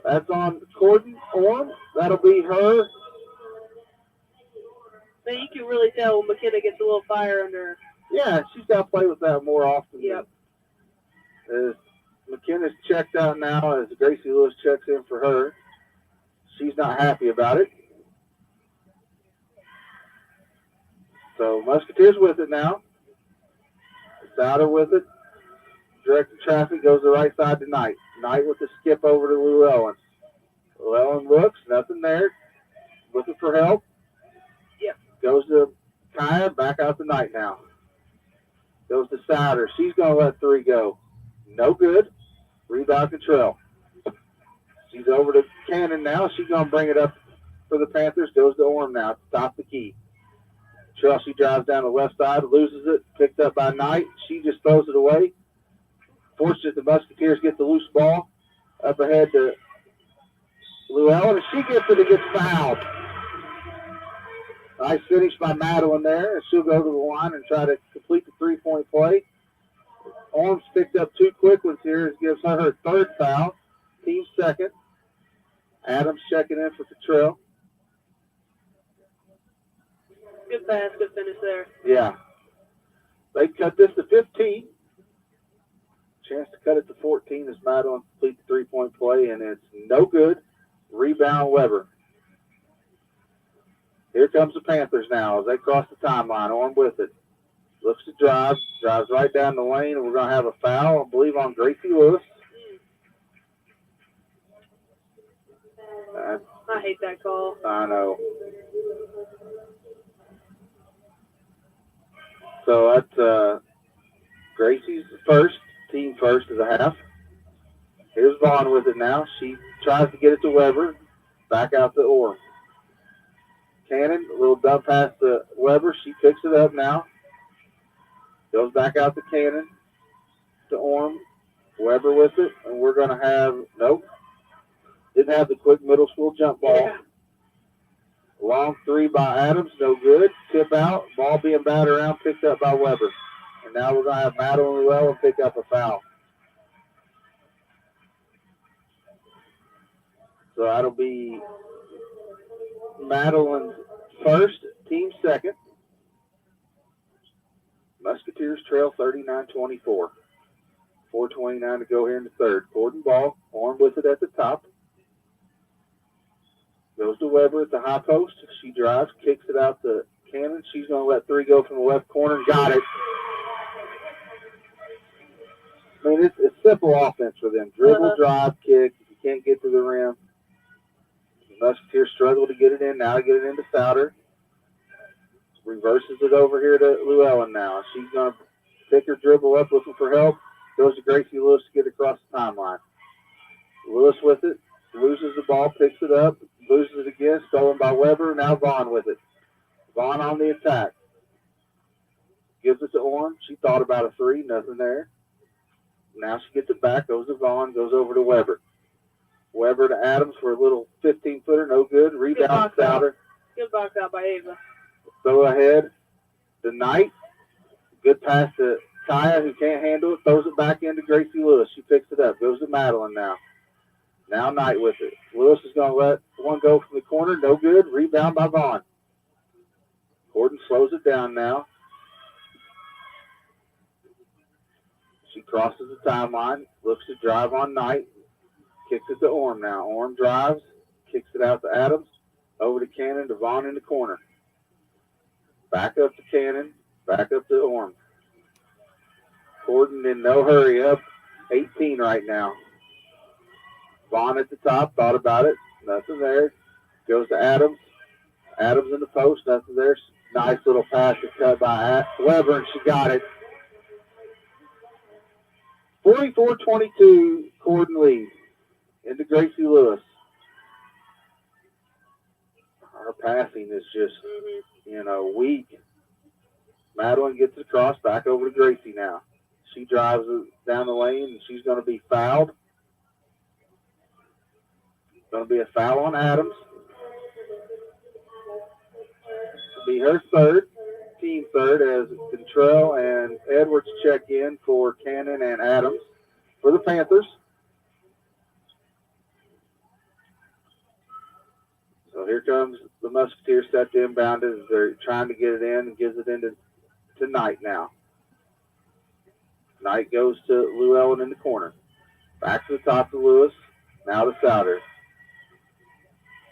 That's on Corden Orm. That'll be her. Man, you can really tell when McKenna gets a little fire under her. Yeah, she's got to play with that more often. Yep. As McKenna's checked out now, as Gracie Lewis checks in for her. She's not happy about it. So Musketeers with it now. Souter with it. Directed traffic, goes to the right side to Knight. Knight with the skip over to Llewellyn. Llewellyn looks, nothing there. Looking for help. Yep. Goes to Kaya, back out to Knight now. Goes to Souter. She's going to let 3 go. No good. Rebound Cottrell. She's over to Cannon now. She's going to bring it up for the Panthers. Goes to Orm now. Top the key. Chelsea drives down the left side, loses it, picked up by Knight. She just throws it away. Fortunate the Musketeers get the loose ball up ahead to Llewellyn. If she gets it, it gets fouled. Nice finish by Madeline there, and she'll go to the line and try to complete the 3-point play. Orm's picked up 2 quick ones here. It gives her 3rd foul, team 2nd. Adams checking in for Cottrell. Good pass, good finish there. Yeah. They cut this to 15. Chance to cut it to 14 as Madeline complete the 3-point play, and it's no good. Rebound Weber. Here comes the Panthers now as they cross the timeline. Orm with it. Looks to drives right down the lane, and we're going to have a foul, I believe, on Gracie Lewis. I hate that call. I know. So that's Gracie's first. team first is a half. Here's Vaughn with it now. She tries to get it to Weber. Back out to Orm. Cannon, a little dump pass to Weber. She picks it up now. Goes back out to Cannon. To Orm. Weber with it. And we're going to have, nope. Didn't have the quick middle school jump ball. Yeah. Long three by Adams. No good. Tip out. Ball being batted around. Picked up by Weber. And now we're going to have Madeline Llewellyn pick up a foul. So that'll be Madeline's first, team second. Musketeers trail 39-24. 4:29 to go here in the third. Gordon ball, Orm with it at the top. Goes to Weber at the high post. She drives, kicks it out to Cannon. She's going to let three go from the left corner. Got it. I mean, it's simple offense for them. Dribble, drive, kick. If you can't get to the rim. The Musketeers struggle to get it in. Now get it into Souter. Reverses it over here to Llewellyn now. She's going to pick her dribble up, looking for help. Goes to Gracie Lewis to get across the timeline. Lewis with it. Loses the ball, picks it up. Loses it again. Stolen by Weber. Now Vaughn with it. Vaughn on the attack. Gives it to Orm. She thought about a three. Nothing there. Now she gets it back. Goes to Vaughn. Goes over to Weber. Weber to Adams for a little 15-footer. No good. Rebound Souter. Good box out by Ava. Throw ahead to Knight. Good pass to Kaya, who can't handle it. Throws it back into Gracie Lewis. She picks it up. Goes to Madeline now. Now Knight with it. Lewis is going to let one go from the corner. No good. Rebound by Vaughn. Gordon slows it down now. She crosses the timeline. Looks to drive on Knight. Kicks it to Orm now. Orm drives. Kicks it out to Adams. Over to Cannon. To Vaughn in the corner. Back up to Cannon. Back up to Orm. Gordon in no hurry up. 18 right now. Vaughn at the top. Thought about it. Nothing there. Goes to Adams. Adams in the post. Nothing there. Nice little pass to cut by Weber, and she got it. 44-22, Gordon lead. Into Gracie Lewis. Her passing is just, weak. Madeline gets it across, back over to Gracie now. She drives it down the lane, and she's going to be fouled. Going to be a foul on Adams. It'll be her third, team third, as Contrell and Edwards check in for Cannon and Adams for the Panthers. So here comes the Musketeers set to inbound as they're trying to get it in and gives it into Knight now. Knight goes to Llewellyn in the corner. Back to the top to Lewis. Now to Souter.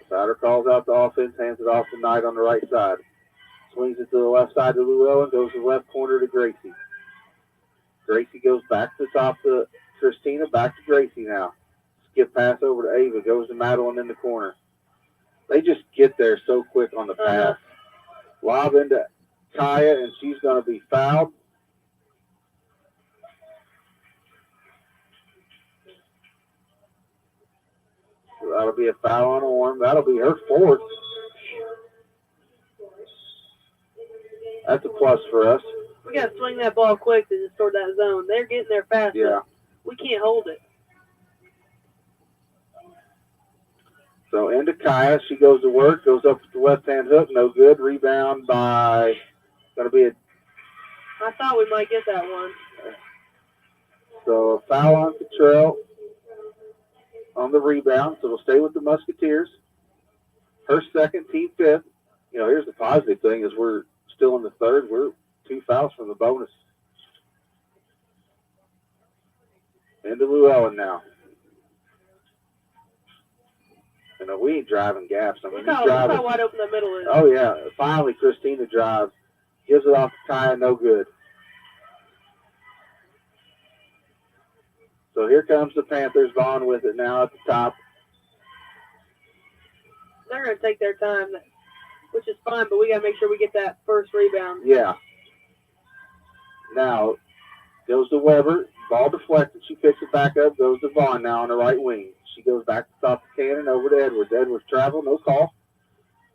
Souter calls out the offense, hands it off to Knight on the right side. Swings it to the left side to Llewellyn, goes to the left corner to Gracie. Gracie goes back to the top to Christina, back to Gracie now. Skip pass over to Ava, goes to Madeline in the corner. They just get there so quick on the pass. Lob into Kaya, and she's going to be fouled. So that'll be a foul on Orm. That'll be her fourth. That's a plus for us. We got to swing that ball quick to just toward that zone. They're getting there fast. Yeah. We can't hold it. So into Kaya. She goes to work, goes up with the left-hand hook. No good. Rebound by, going to be a. I thought we might get that one. So a foul on Cottrell on the rebound. So we'll stay with the Musketeers. Her second, team fifth. Here's the positive thing is we're still in the third. We're 2 fouls from the bonus. Into Llewellyn now. We ain't driving gaps. Look how wide open the middle is. Oh, yeah. Finally, Christina drives. Gives it off to Kaya. No good. So here comes the Panthers. Vaughn with it now at the top. They're going to take their time, which is fine, but we got to make sure we get that first rebound. Yeah. Now, goes to Weber. Ball deflected. She picks it back up, goes to Vaughn now on the right wing. She goes back to top the cannon over to Edwards. Edwards travel, no call.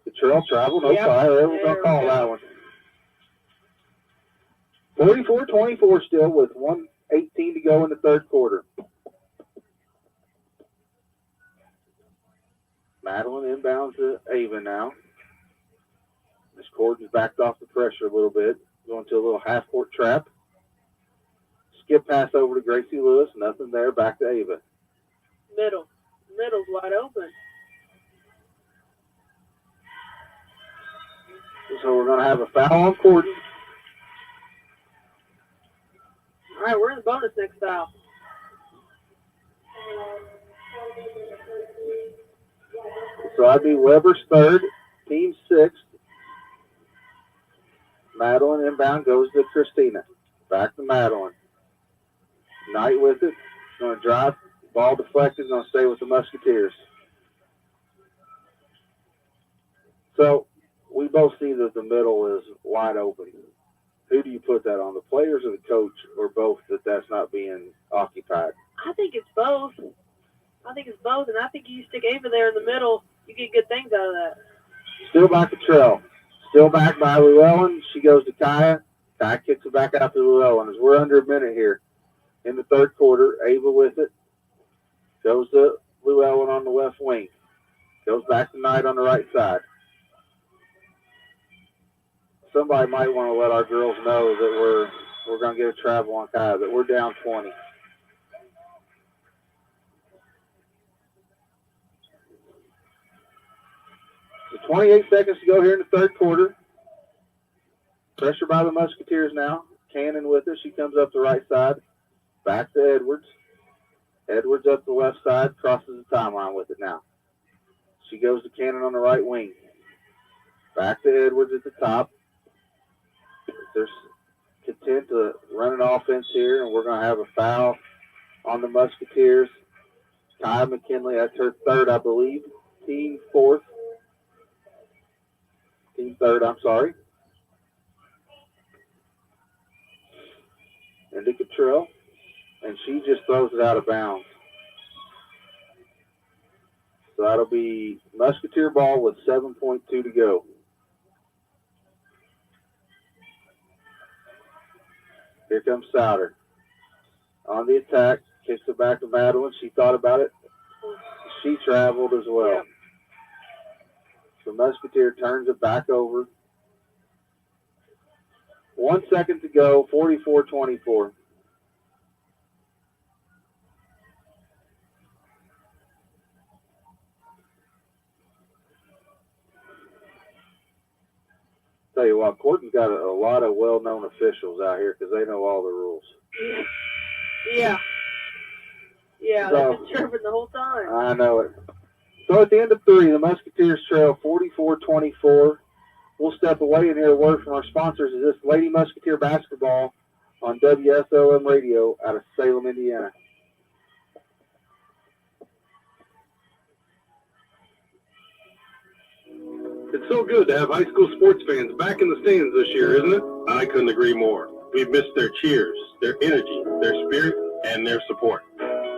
The trail travel, no call. We're going to call that one. 44-24 still with 1:18 to go in the third quarter. Madeline inbounds to Ava now. Miss Corden's backed off the pressure a little bit. Going to a little half-court trap. Skip pass over to Gracie Lewis. Nothing there. Back to Ava. Middle's wide open. So we're going to have a foul on Corden. All right, we're in the bonus next foul. So that'd be Weber's third, team sixth. Madeline inbound goes to Christina. Back to Madeline. Knight with it. Going to drive. Ball deflected. Going to stay with the Musketeers. So we both see that the middle is wide open. Who do you put that on, the players or the coach, or both, that's not being occupied? I think it's both. And I think you stick Ava there in the middle, you get good things out of that. Still back to Trell. Still back by Llewellyn. She goes to Kaya. Kaya kicks it back out to Llewellyn as we're under a minute here in the third quarter. Ava with it. Goes to Llewellyn on the left wing. Goes back to Knight on the right side. Somebody might want to let our girls know that we're going to get a travel on Kaya, that we're down 20. So 28 seconds to go here in the third quarter. Pressure by the Musketeers now. Cannon with her. She comes up the right side. Back to Edwards. Edwards up the left side. Crosses the timeline with it now. She goes to Cannon on the right wing. Back to Edwards at the top. They're content to run an offense here, and we're going to have a foul on the Musketeers. Kaya McKinley, that's her third, I believe. Team third, I'm sorry. Into Cottrell, and she just throws it out of bounds. So that'll be Musketeer ball with 7.2 to go. Here comes Souter. On the attack, kicks it back to Madeline. She thought about it. She traveled as well. Yeah. So Musketeer turns it back over. 1 second to go, 44-24. Tell you what, Corton's got a lot of well-known officials out here because they know all the rules. Yeah, So, they've been chirping the whole time. I know it. So at the end of three, the Musketeers trail 44-24. We'll step away and hear a word from our sponsors. Is this Lady Musketeer basketball on WSLM radio out of Salem, Indiana. It's so good to have high school sports fans back in the stands this year, isn't it? I couldn't agree more. We've missed their cheers, their energy, their spirit, and their support.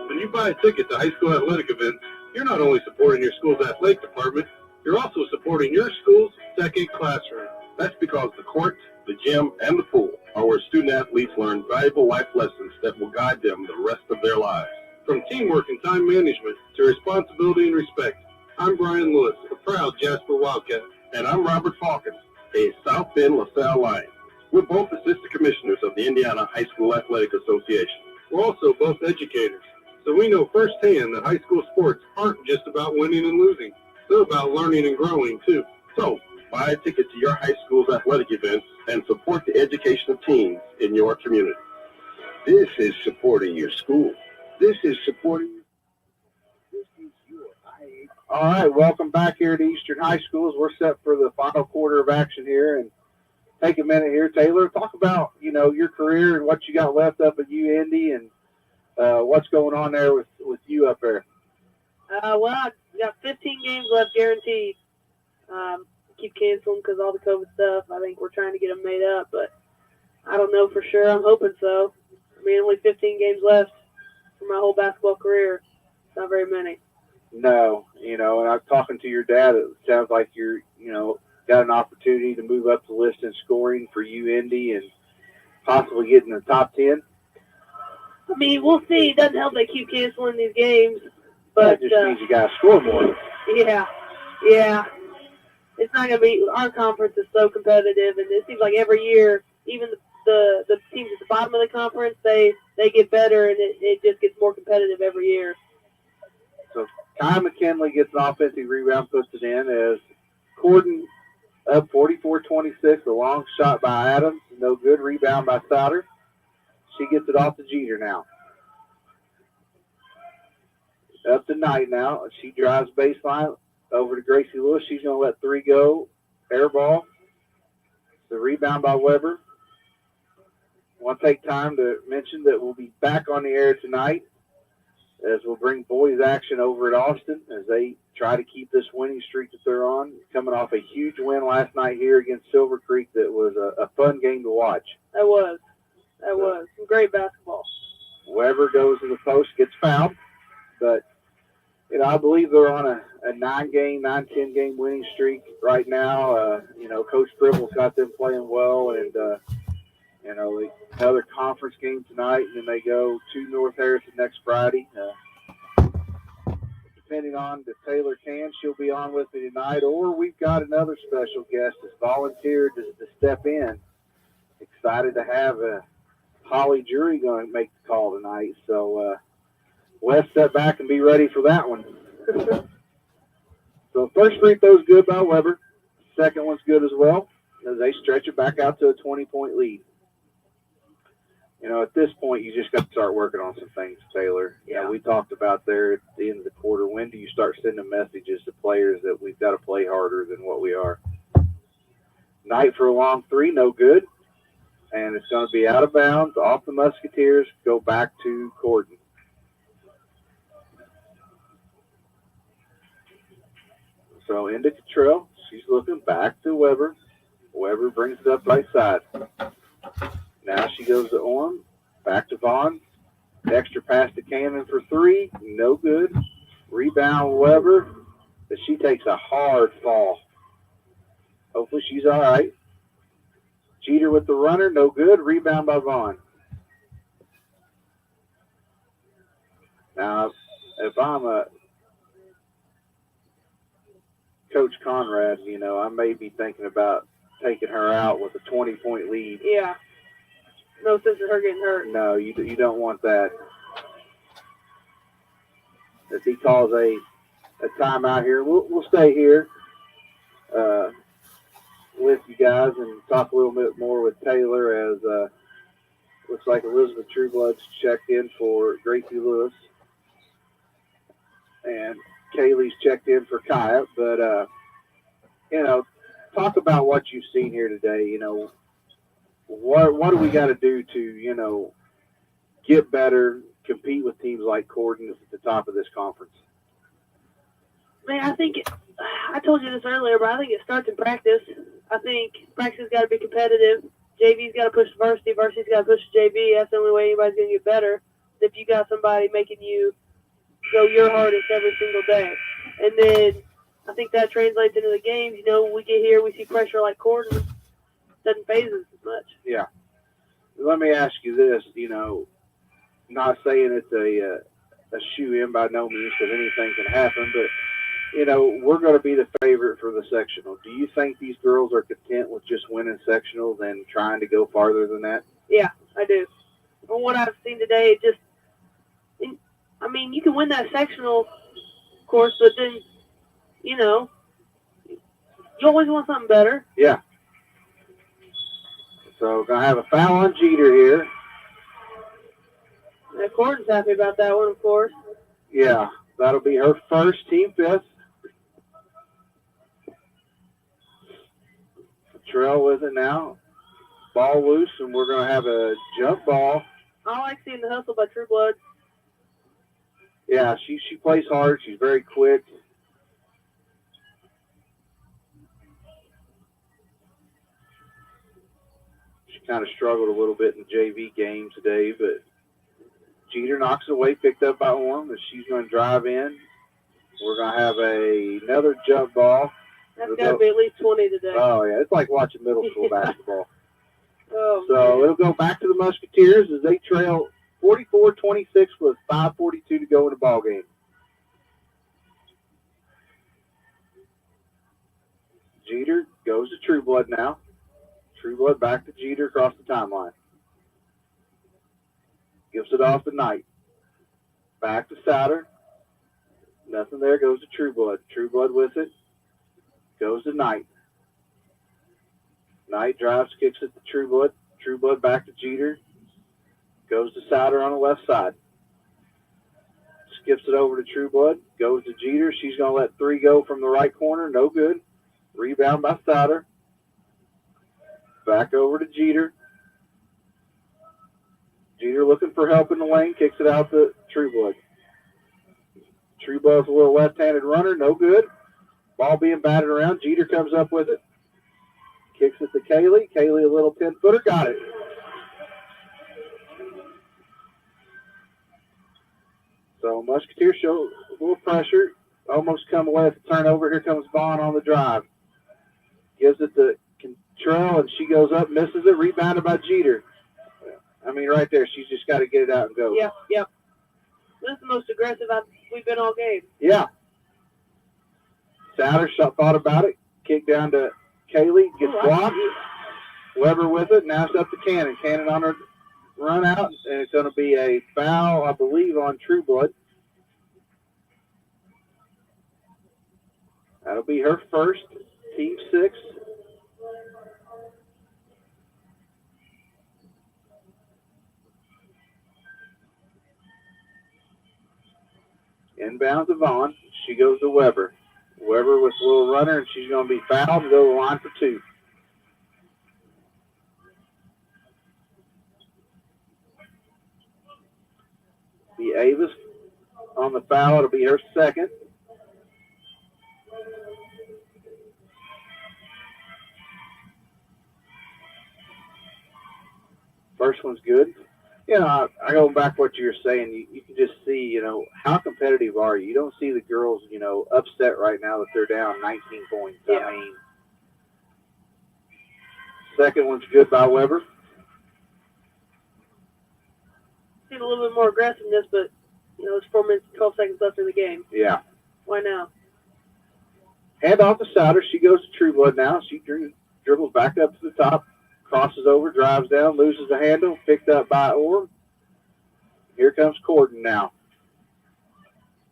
When you buy a ticket to high school athletic events, you're not only supporting your school's athletic department, you're also supporting your school's second classroom. That's because the court, the gym, and the pool are where student-athletes learn valuable life lessons that will guide them the rest of their lives. From teamwork and time management to responsibility and respect, I'm Brian Lewis, a proud Jasper Wildcat. And I'm Robert Falcons, a South Bend LaSalle Lion. We're both assistant commissioners of the Indiana High School Athletic Association. We're also both educators, so we know firsthand that high school sports aren't just about winning and losing. They're about learning and growing, too. So, buy a ticket to your high school's athletic events and support the education of teens in your community. This is supporting your school. This is supporting your... All right, welcome back here to Eastern High Schools. We're set for the final quarter of action here, and take a minute here, Taylor. Talk about your career and what you got left up at UIndy, and what's going on there with you up there. Well, I got 15 games left guaranteed. Keep canceling because all the COVID stuff. I think we're trying to get them made up, but I don't know for sure. I'm hoping so. I mean, only 15 games left for my whole basketball career. Not very many. No, and I'm talking to your dad. It sounds like you're, got an opportunity to move up the list in scoring for Indy and possibly get in the top 10. I mean, we'll see. It doesn't help they keep canceling these games. But that just means you got to score more. Yeah. It's not going to be – our conference is so competitive, and it seems like every year, even the teams at the bottom of the conference, they get better, and it just gets more competitive every year. So Kai McKinley gets an offensive rebound, puts it in as Corden up 44-26. A long shot by Adams. No good. Rebound by Sauter. She gets it off to Jeter now. Up to Knight now. She drives baseline over to Gracie Lewis. She's going to let 3 go. Air ball. The rebound by Weber. I want to take time to mention that we'll be back on the air tonight as we'll bring boys action over at Austin as they try to keep this winning streak that they're on. Coming off a huge win last night here against Silver Creek that was a fun game to watch. That was. Some great basketball. Weber goes to the post, gets fouled. But, I believe they're on a 9-10 game winning streak right now. Coach Pribble's got them playing well. And, another conference game tonight, and then they go to North Harrison next Friday. Depending on if Taylor can, she'll be on with me tonight, or we've got another special guest that's volunteered to step in. Excited to have Holly Jury going to make the call tonight. So let's step back and be ready for that one. So first free throw's good by Weber. Second one's good as well as they stretch it back out to a 20-point lead. At this point, you just got to start working on some things, Taylor. Yeah. We talked about there at the end of the quarter. When do you start sending messages to players that we've got to play harder than what we are? Knight for a long 3, no good. And it's going to be out of bounds, off the Musketeers, go back to Corden. So into Cottrell. She's looking back to Weber. Weber brings it up right side. Now she goes to Orm. Back to Vaughn. Extra pass to Cannon for 3. No good. Rebound Weber. But she takes a hard fall. Hopefully she's all right. Jeter with the runner. No good. Rebound by Vaughn. Now, if I'm a Coach Conrad, I may be thinking about taking her out with a 20-point lead. Yeah. No sense in her getting hurt. No, you don't want that. If he calls a timeout here, we'll stay here with you guys and talk a little bit more with Taylor as looks like Elizabeth Trueblood's checked in for Gracie Lewis. And Kaylee's checked in for Kaya. But, talk about what you've seen here today. What do we got to do to, get better, compete with teams like Corden at the top of this conference? Man, I think I told you this earlier, but I think it starts in practice. I think practice has got to be competitive. JV's got to push varsity. Varsity's got to push JV. That's the only way anybody's going to get better. If you got somebody making you go your hardest every single day. And then I think that translates into the games. We get here, we see pressure like Corden. Doesn't phase us as much. Yeah. Let me ask you this, not saying it's a shoe-in by no means because anything can happen, but, we're going to be the favorite for the sectional. Do you think these girls are content with just winning sectionals and trying to go farther than that? Yeah, I do. From what I've seen today, you can win that sectional, of course, but then, you always want something better. Yeah. So, going to have a foul on Jeter here. And Corden's happy about that one, of course. Yeah, that'll be her first, team 5th. Trail with it now. Ball loose, and we're going to have a jump ball. I like seeing the hustle by Trueblood. Yeah, she plays hard. She's very quick. She kind of struggled a little bit in the JV game today, but Jeter knocks it away, picked up by Orm, and she's going to drive in. We're going to have another jump ball. That's got to be at least 20 today. Oh, yeah. It's like watching middle school basketball. Oh, so man. it'll go back to the Musketeers as they trail 44-26 with 5:42 to go in the ball game. Jeter goes to Trueblood now. Trueblood back to Jeter across the timeline. Gives it off to Knight. Back to Souter. Nothing there. Goes to Trueblood. Trueblood with it. Goes to Knight. Knight drives, kicks it to Trueblood. Trueblood back to Jeter. Goes to Souter on the left side. Skips it over to Trueblood. Goes to Jeter. She's going to let 3 go from the right corner. No good. Rebound by Souter. Back over to Jeter. Jeter looking for help in the lane. Kicks it out to Trueblood. Trueblood's a little left-handed runner. No good. Ball being batted around. Jeter comes up with it. Kicks it to Kaylee. Kaylee, a little 10-footer. Got it. So Musketeers show a little pressure. Almost come away with the turnover. Here comes Vaughn on the drive. Gives it to Contrell, and she goes up, misses it. Rebounded by Jeter. I mean, right there. She's just got to get it out and go. Yep. That's the most aggressive we've been all game. Yeah. Souter thought about it. Kick down to Kaylee. Gets blocked. Weber with it. Now it's up to Cannon. Cannon on her run out, and it's going to be a foul, I believe, on Trueblood. That'll be her first. Team 6. Inbound to Vaughn. She goes to Weber. Weber with a little runner, and she's going to be fouled and go to the line for 2. Be Avis on the foul. It'll be her second. First one's good. You know, I go back to what you were saying. You can just see, you know, how competitive are you? You don't see the girls, you know, upset right now that they're down 19 points. Yeah. I mean, second one's good by Weber. Seen a little bit more aggressiveness, but, you know, it's 4 minutes, 12 seconds left in the game. Yeah. Why now? Hand off to Souter. She goes to Trueblood now. She dribbles back up to the top. Crosses over, drives down, loses the handle, picked up by Orm. Here comes Corden now.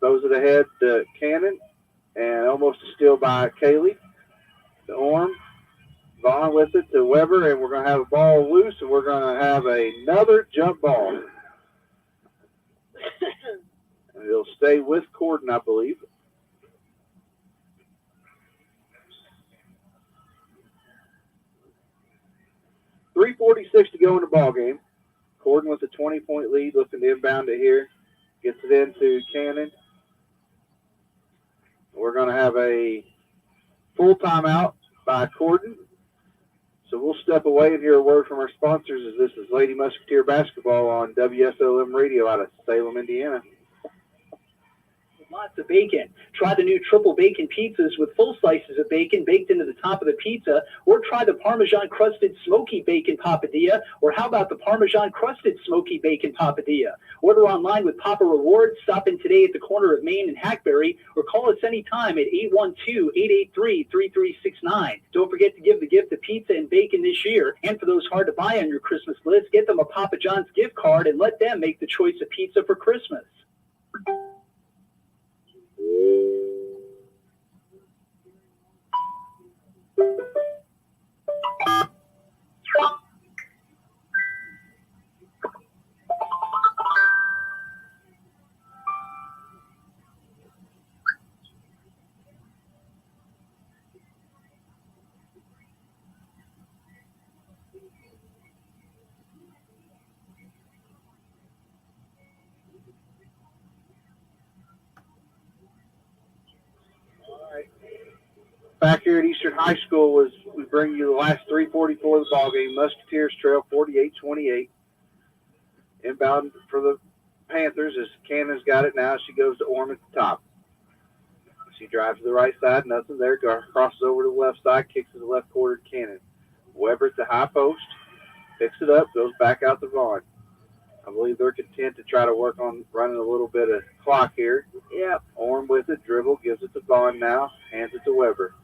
Throws it ahead to Cannon, and almost a steal by Kaylee. To Orm. Vaughn with it to Weber, and we're going to have a ball loose, and we're going to have another jump ball. And it'll stay with Corden, I believe. .346 to go in the ball game. Corden with a 20-point lead, looking to inbound it here. Gets it into Cannon. We're going to have a full timeout by Corden. So we'll step away and hear a word from our sponsors as this is Lady Musketeer Basketball on WSLM Radio out of Salem, Indiana. Lots of bacon. Try the new triple bacon pizzas with full slices of bacon baked into the top of the pizza, or try the Parmesan crusted smoky bacon papadilla, or how about the Parmesan crusted smoky bacon papadilla? Order online with Papa Rewards. Stop in today at the corner of Main and Hackberry, or call us anytime at 812-883-3369. Don't forget to give the gift of pizza and bacon this year. And for those hard to buy on your Christmas list, get them a Papa John's gift card and let them make the choice of pizza for Christmas. Back here at Eastern High School, we bring you the last 3:44 of the ball game. Musketeers trail 48-28. Inbound for the Panthers as Cannon's got it now. She goes to Orm at the top. She drives to the right side, nothing there. Crosses over to the left side, kicks to the left quarter to Cannon. Weber at the high post, picks it up, goes back out to Vaughn. I believe they're content to try to work on running a little bit of clock here. Yep. Orm with it, dribble, gives it to Vaughn now, hands it to Weber.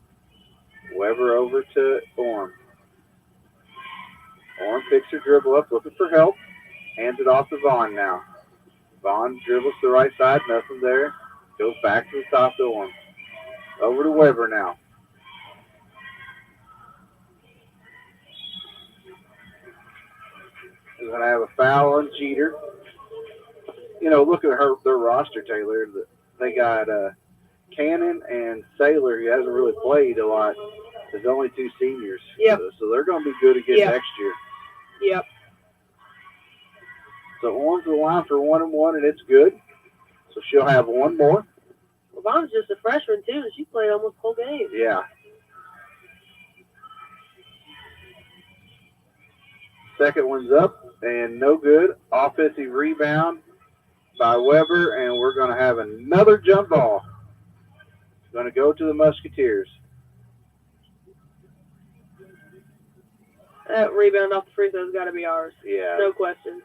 Weber over to Orm. Orm picks her dribble up, looking for help, hands it off to Vaughn now. Vaughn dribbles to the right side, nothing there. Goes back to the top to Orm. Over to Weber now. We're going to have a foul on Jeter. You know, look at their roster, Taylor. They got Cannon and Saylor, who hasn't really played a lot. There's only 2 seniors. Yep. So they're going to be good again Yep. next year. Yep. So Orm's the line for 1-1, and it's good. So she'll have one more. Well, Vaughn's just a freshman, too, and she played almost the whole game. Yeah. Second one's up, and no good. Offensive rebound by Weber, and we're going to have another jump ball. It's going to go to the Musketeers. That rebound off the free throw's got to be ours. Yeah. No question.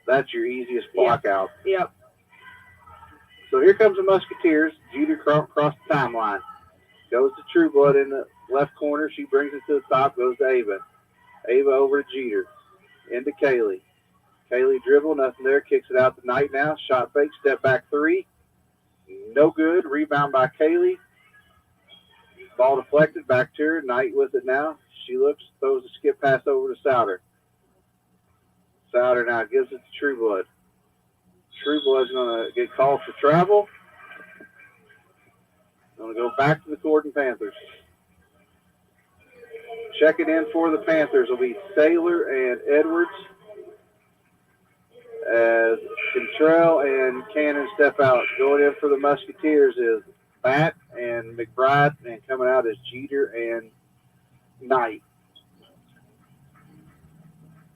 That's your easiest block out. Yep. So here comes the Musketeers. Jeter across the timeline. Goes to Trueblood in the left corner. She brings it to the top, goes to Ava. Ava over to Jeter. Into Kaylee. Kaylee dribble, nothing there. Kicks it out to Knight now. Shot fake, step back 3. No good. Rebound by Kaylee. Ball deflected back to her. Knight with it now. She looks, throws a skip pass over to Souter. Souter now gives it to Trueblood. Trueblood's going to get called for travel. Going to go back to the Gordon Panthers. Checking in for the Panthers will be Saylor and Edwards. As Cantrell and Cannon step out. Going in for the Musketeers is Batt and McBride, and coming out is Jeter and Knight.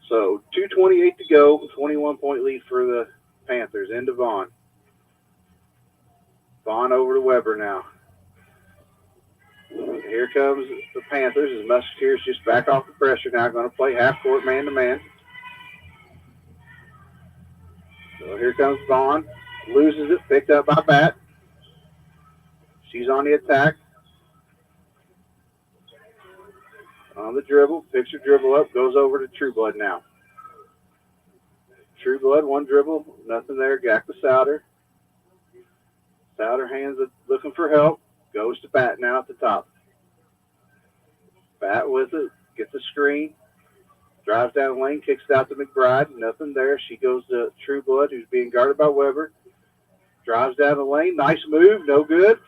So 2:28 to go, 21-point lead for the Panthers. Into Vaughn. Vaughn over to Weber now. Here comes the Panthers as Musketeers just back off the pressure now. Going to play half court man-to-man. So here comes Vaughn. Loses it. Picked up by Batt. She's on the attack. On the dribble. Picks her dribble up. Goes over to Trueblood now. Trueblood, one dribble. Nothing there. Back to Souter. Souter hands it, looking for help. Goes to Batt now at the top. Batt with it. Gets a screen. Drives down the lane. Kicks it out to McBride. Nothing there. She goes to Trueblood, who's being guarded by Weber. Drives down the lane. Nice move. No good.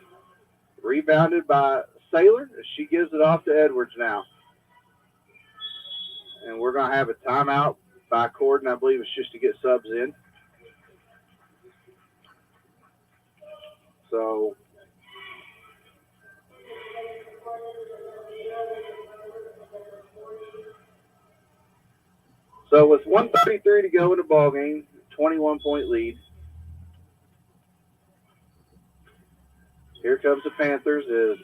Rebounded by Saylor. She gives it off to Edwards now. And we're going to have a timeout by Corden. I believe it's just to get subs in. So with 1:33 to go in the ball game, 21-point lead. Here comes the Panthers. Is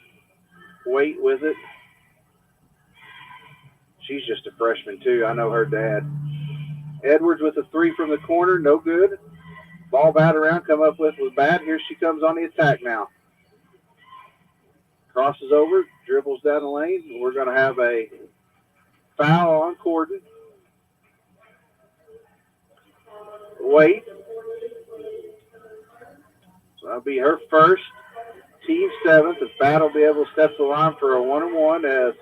Waite with it. She's just a freshman, too. I know her dad. Edwards with a 3 from the corner. No good. Ball bat around. Come up with Batt. Here she comes on the attack now. Crosses over. Dribbles down the lane. We're going to have a foul on Corden. Waite. That'll be her first. Team 7th. If Batt will be able to step to the line for a 1-on-1 as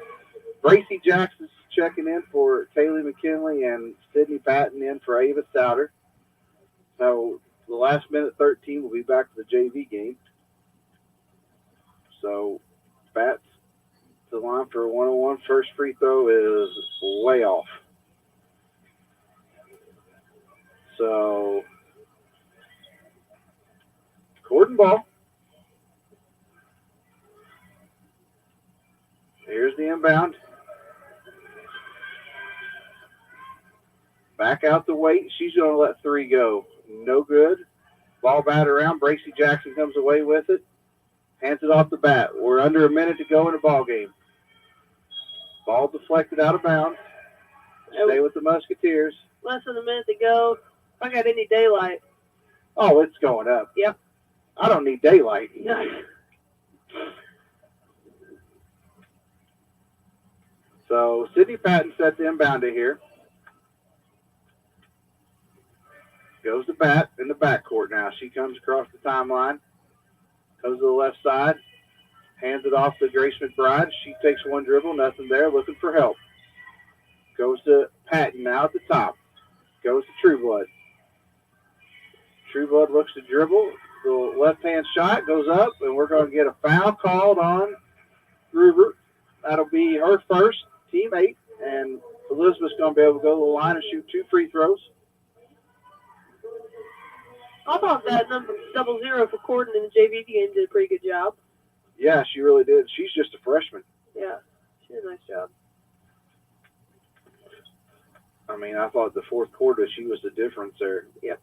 Bracy Jackson's checking in for Kaylee McKinley and Sydney Patton in for Ava Souter. So the last minute 13 will be back to the JV game. So Batt's to the line for a 1-on-1. First free throw is way off. So Corden ball. Here's the inbound. Back out the Waite. She's going to let 3 go. No good. Ball batted around. Bracy Jackson comes away with it. Hands it off the bat. We're under a minute to go in the ball game. Ball deflected out of bounds. Stay with the Musketeers. Less than a minute to go. If I got any daylight. Oh, it's going up. Yep. I don't need daylight. So Sydney Patton set the inbounder here. Goes to bat in the backcourt now. She comes across the timeline. Goes to the left side. Hands it off to Grace McBride. She takes one dribble. Nothing there. Looking for help. Goes to Patton now at the top. Goes to Trueblood. Trueblood looks to dribble. The left-hand shot goes up, and we're going to get a foul called on Gruber. That'll be her first, teammate, and Elizabeth's going to be able to go to the line and shoot 2 free throws. I thought that number 00 for Corden in the JV game did a pretty good job. Yeah, she really did. She's just a freshman. Yeah, she did a nice job. I mean, I thought the fourth quarter she was the difference there. Yep.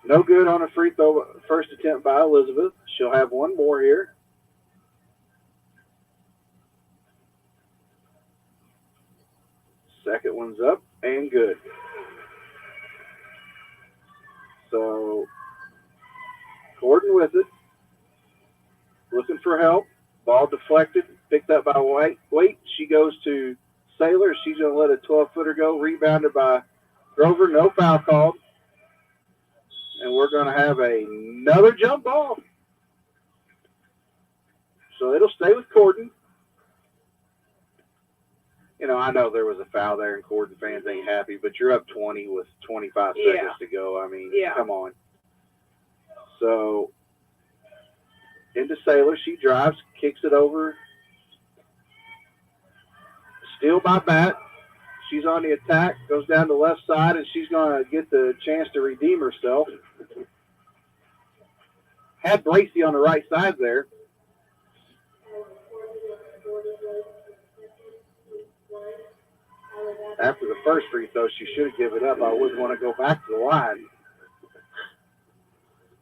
No good on a free throw, first attempt by Elizabeth. She'll have one more here. Second one's up and good. So, Gordon with it. Looking for help. Ball deflected. Picked up by Waite. She goes to Saylor. She's going to let a 12-footer go. Rebounded by Grover. No foul called. And we're going to have another jump ball. So it'll stay with Corden. You know, I know there was a foul there, and Corden fans ain't happy, but you're up 20 with 25 seconds to go. I mean, come on. So into Saylor. She drives, kicks it over. Steal by Bat. She's on the attack, goes down the left side, and she's going to get the chance to redeem herself. Had Bracy on the right side there. After the first free throw, she should have given up. I wouldn't want to go back to the line.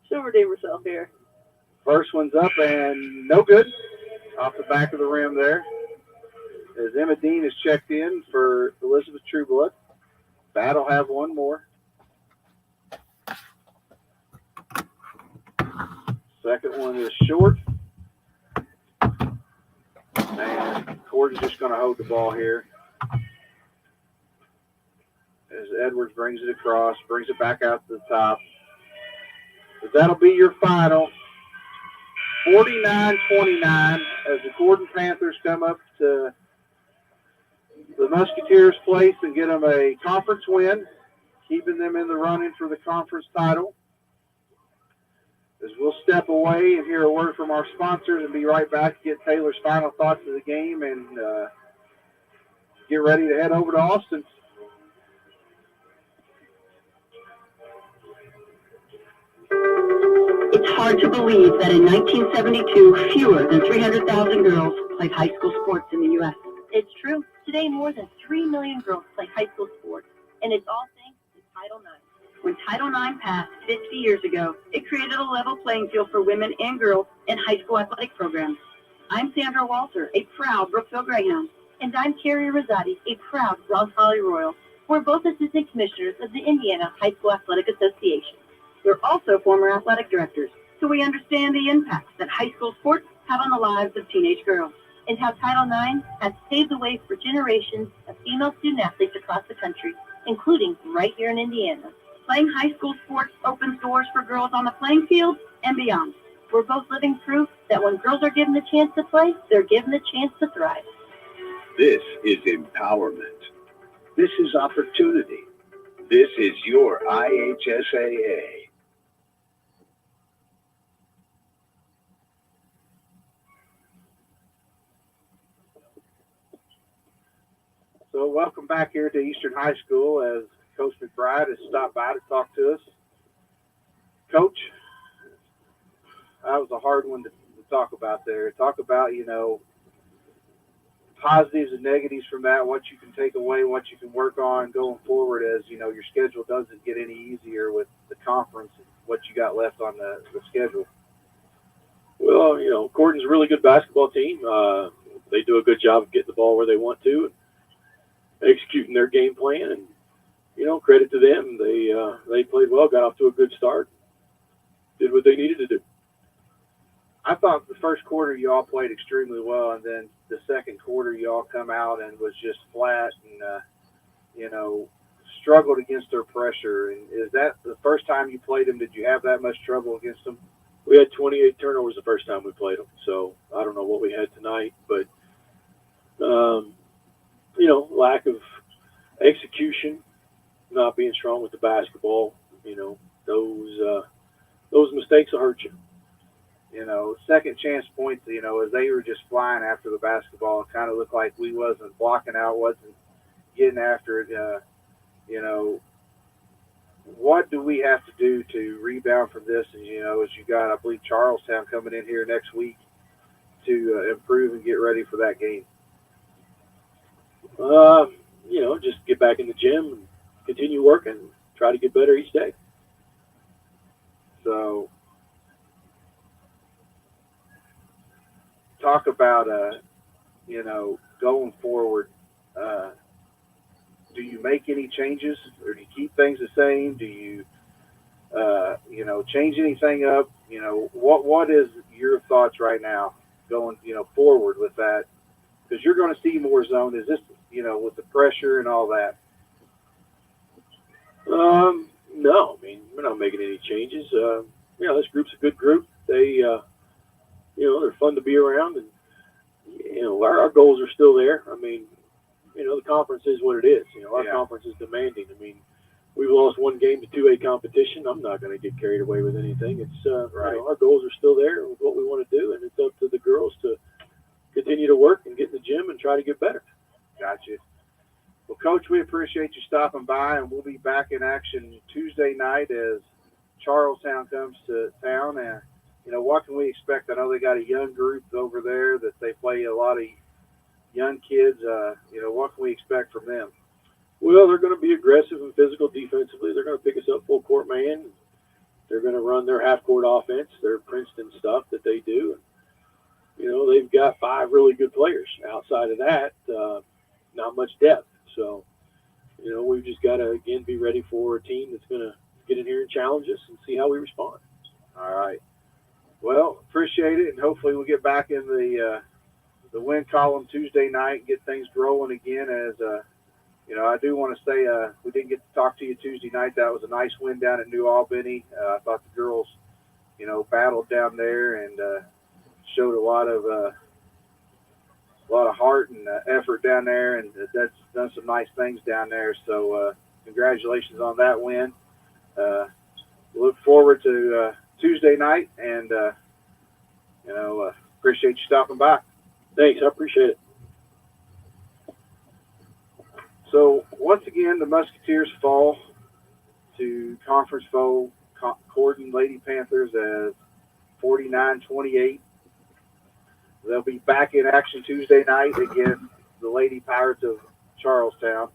She'll redeem herself here. First one's up and no good. Off the back of the rim there. As Emma Dean is checked in for Elizabeth Trueblood. Bat'll have one more. Second one is short. And Gordon's just going to hold the ball here. As Edwards brings it across, brings it back out to the top. But that'll be your final. 49-29 as the Gordon Panthers come up to the Musketeers' place and get them a conference win, keeping them in the running for the conference title. As we'll step away and hear a word from our sponsors and be right back to get Taylor's final thoughts of the game and get ready to head over to Austin. It's hard to believe that in 1972, fewer than 300,000 girls played high school sports in the U.S. It's true. Today, more than 3 million girls play high school sports, and it's all thanks to Title IX. When Title IX passed 50 years ago, it created a level playing field for women and girls in high school athletic programs. I'm Sandra Walter, a proud Brookville Greyhound. And I'm Carrie Rosati, a proud Ross Holly Royal. We're both assistant commissioners of the Indiana High School Athletic Association. We're also former athletic directors, so we understand the impacts that high school sports have on the lives of teenage girls. And how Title IX has paved the way for generations of female student athletes across the country, including right here in Indiana. Playing high school sports opens doors for girls on the playing field and beyond. We're both living proof that when girls are given the chance to play, they're given the chance to thrive. This is empowerment. This is opportunity. This is your IHSAA. So welcome back here to Eastern High School as Coach McBride has stopped by to talk to us. Coach, that was a hard one to talk about there. Talk about, positives and negatives from that, what you can take away, what you can work on going forward as, you know, your schedule doesn't get any easier with the conference and what you got left on the schedule? Well, you know, Gordon's a really good basketball team. They do a good job of getting the ball where they want to and executing their game plan. And, you know, credit to them. They played well, got off to a good start, did what they needed to do. I thought the first quarter you all played extremely well, and then the second quarter you all come out and was just flat and, you know, struggled against their pressure. And is that the first time you played them? Did you have that much trouble against them? We had 28 turnovers the first time we played them, so I don't know what we had tonight, but, you know, lack of execution, not being strong with the basketball, you know, those mistakes will hurt you. You know, second chance points, you know, as they were just flying after the basketball, it kind of looked like we wasn't blocking out, wasn't getting after it. You know, what do we have to do to rebound from this? And, you know, as you got, I believe, Charlestown coming in here next week to improve and get ready for that game. You know, just get back in the gym and continue working, try to get better each day. So, talk about, you know, going forward, do you make any changes or do you keep things the same? Do you, you know, change anything up? You know, what is your thoughts right now going, you know, forward with that? Because you're going to see more zone. Is this, you know, with the pressure and all that? No, I mean, we're not making any changes. You know, this group's a good group. They, you know, they're fun to be around, and, you know, our goals are still there. I mean, you know, the conference is what it is. You know, our conference is demanding. I mean, we've lost one game to 2A competition. I'm not going to get carried away with anything. It's, right. You know, our goals are still there with what we want to do, and it's up to the girls to continue to work and get in the gym and try to get better. Gotcha. Well, Coach, we appreciate you stopping by, and we'll be back in action Tuesday night as Charlestown comes to town. And, you know, what can we expect? I know they got a young group over there that they play a lot of young kids. You know, what can we expect from them? Well, they're going to be aggressive and physical defensively. They're going to pick us up full court man. They're going to run their half court offense, their Princeton stuff that they do. And, you know, they've got 5 really good players. Outside of that, not much depth. So, you know, we've just got to, again, be ready for a team that's going to get in here and challenge us and see how we respond. All right. Well, appreciate it, and hopefully we'll get back in the win column Tuesday night and get things growing again. As you know, I do want to say we didn't get to talk to you Tuesday night. That was a nice win down at New Albany. I thought the girls, you know, battled down there and showed a lot of heart and effort down there, and that's done some nice things down there. So congratulations on that win. Look forward to Tuesday night, and you know, appreciate you stopping by. Thanks, I appreciate it. So once again, the Musketeers fall to conference foe Gordon Lady Panthers as 49-28. They'll be back in action Tuesday night against the Lady Pirates of Charlestown.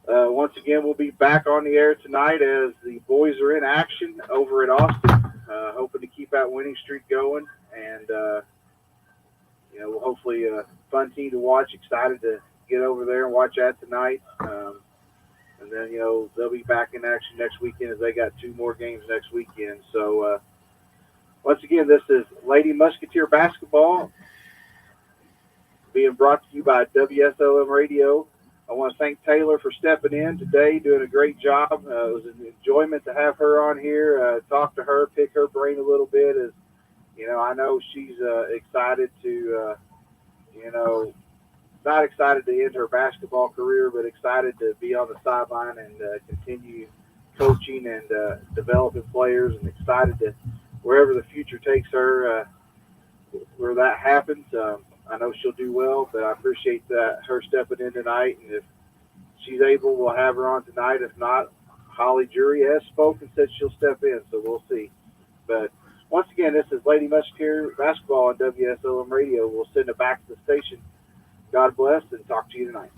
Once again, we'll be back on the air tonight as the boys are in action over at Austin, hoping to keep that winning streak going. And, you know, hopefully a fun team to watch. Excited to get over there and watch that tonight. And then, you know, they'll be back in action next weekend as they got 2 more games next weekend. So, once again, this is Lady Musketeer Basketball being brought to you by WSLM Radio. I want to thank Taylor for stepping in today, doing a great job. It was an enjoyment to have her on here, talk to her, pick her brain a little bit. As you know, I know she's excited to, you know, not excited to end her basketball career, but excited to be on the sideline and continue coaching and developing players, and excited to wherever the future takes her, where that happens. I know she'll do well, but I appreciate her stepping in tonight. And if she's able, we'll have her on tonight. If not, Holly Jury has spoken, said she'll step in, so we'll see. But Once again, this is Lady Musketeer basketball on WSLM Radio. We'll send it back to the station. God bless and talk to you tonight.